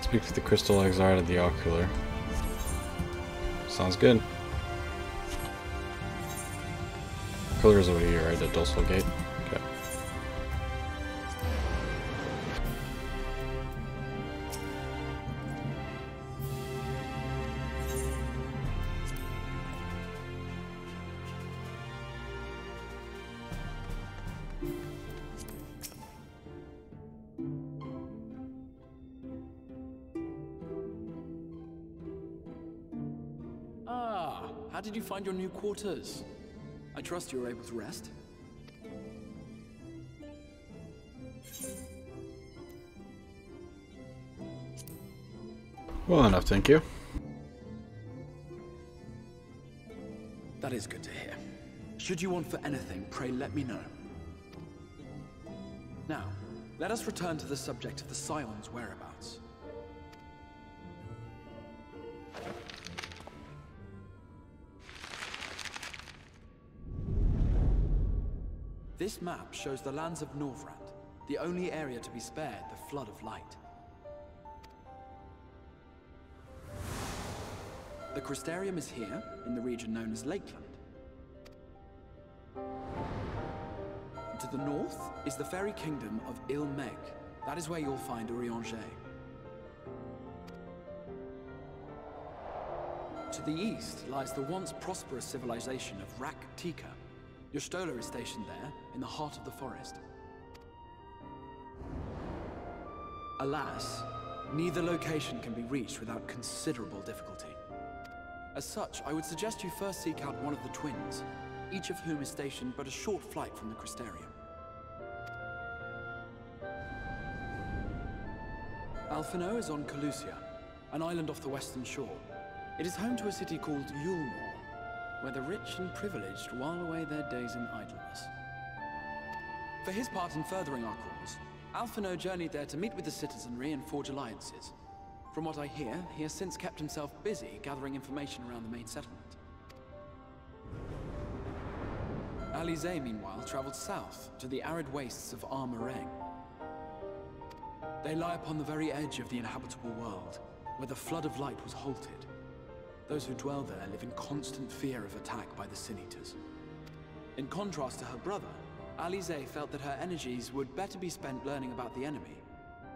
A: Speak to the crystal exile of the ocular. Sounds good. Ocular is over here, right? The docile gate. Okay.
B: How did you find your new quarters? I trust you were able to rest?
A: Well enough, thank you.
B: That is good to hear. Should you want for anything, pray let me know. Now, let us return to the subject of the Scion's whereabouts. This map shows the lands of Norvrand, the only area to be spared the flood of light. The Crystarium is here, in the region known as Lakeland. To the north is the fairy kingdom of Il-Meg. That is where you'll find Urianger. To the east lies the once prosperous civilization of Rak-Tika. Your Stola is stationed there, in the heart of the forest. Alas, neither location can be reached without considerable difficulty. As such, I would suggest you first seek out one of the twins, each of whom is stationed but a short flight from the Crystarium. Alphino is on Calusia, an island off the western shore. It is home to a city called Yulmore, where the rich and privileged while away their days in idleness. For his part in furthering our cause, Alphino journeyed there to meet with the citizenry and forge alliances. From what I hear, he has since kept himself busy gathering information around the main settlement. Alize, meanwhile, traveled south to the arid wastes of Armorang. They lie upon the very edge of the inhabitable world, where the flood of light was halted. Those who dwell there live in constant fear of attack by the Sin Eaters. In contrast to her brother, Alize felt that her energies would better be spent learning about the enemy,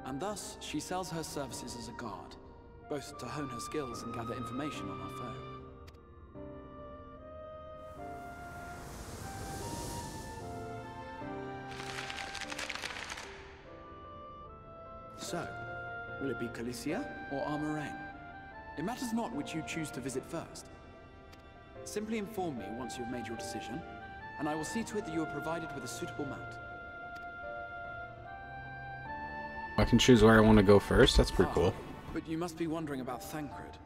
B: and thus she sells her services as a guard, both to hone her skills and gather information on our foe. So, will it be Calicia or Armorang? It matters not which you choose to visit first. Simply inform me once you have made your decision, and I will see to it that you are provided with a suitable mount.
A: I can choose where I want to go first. That's pretty cool.
B: But you must be wondering about Thancred.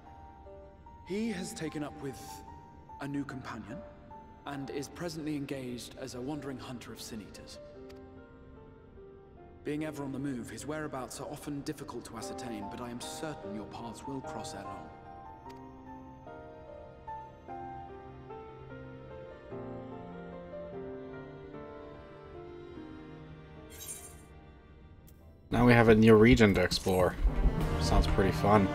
B: He has taken up with a new companion, and is presently engaged as a wandering hunter of Sin Eaters. Being ever on the move, his whereabouts are often difficult to ascertain, but I am certain your paths will cross ere long.
A: Now we have a new region to explore. Sounds pretty fun.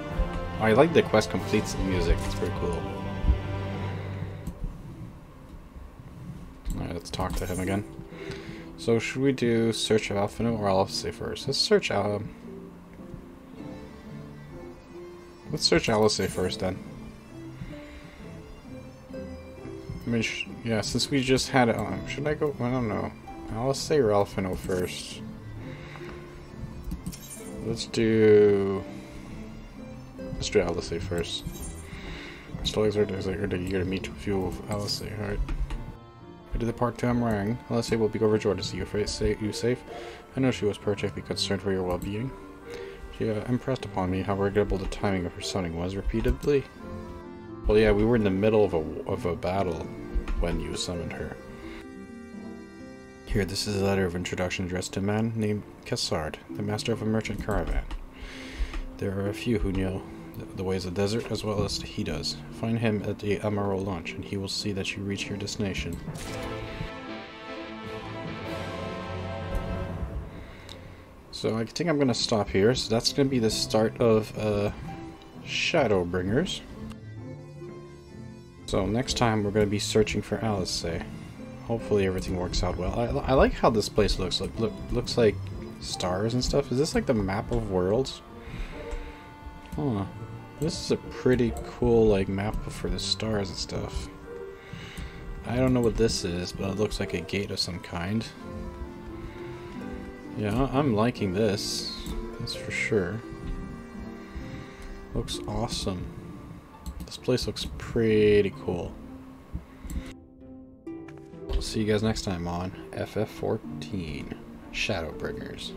A: Oh, I like the quest completes music. It's pretty cool. Alright, let's talk to him again. So should we do search of Alphino or Alice first? Let's search Alice first then. I mean, yeah, since we just had it on, should I go? I don't know. Alice or Alphino first? Let's do Alice first. Crystals are eager to meet a few of Alice. Alright. I did the park to Amrang. Alice will be overjoyed to see you safe. I know she was particularly concerned for your well-being. She impressed upon me how regrettable the timing of her summoning was repeatedly. Well, yeah, we were in the middle of a battle when you summoned her. Here, this is a letter of introduction addressed to a man named Cactuar, the master of a merchant caravan. There are a few who know the ways of the desert as well as he does. Find him at the Amaro launch, and he will see that you reach your destination. So I think I'm going to stop here. So that's going to be the start of Shadowbringers. So next time we're going to be searching for Alice. Hopefully everything works out well. I like how this place looks. Looks like stars and stuff. Is this like the map of worlds? Huh. This is a pretty cool like map for the stars and stuff. I don't know what this is, but it looks like a gate of some kind. Yeah, I'm liking this. That's for sure. Looks awesome. This place looks pretty cool. I'll see you guys next time on FF14 Shadowbringers.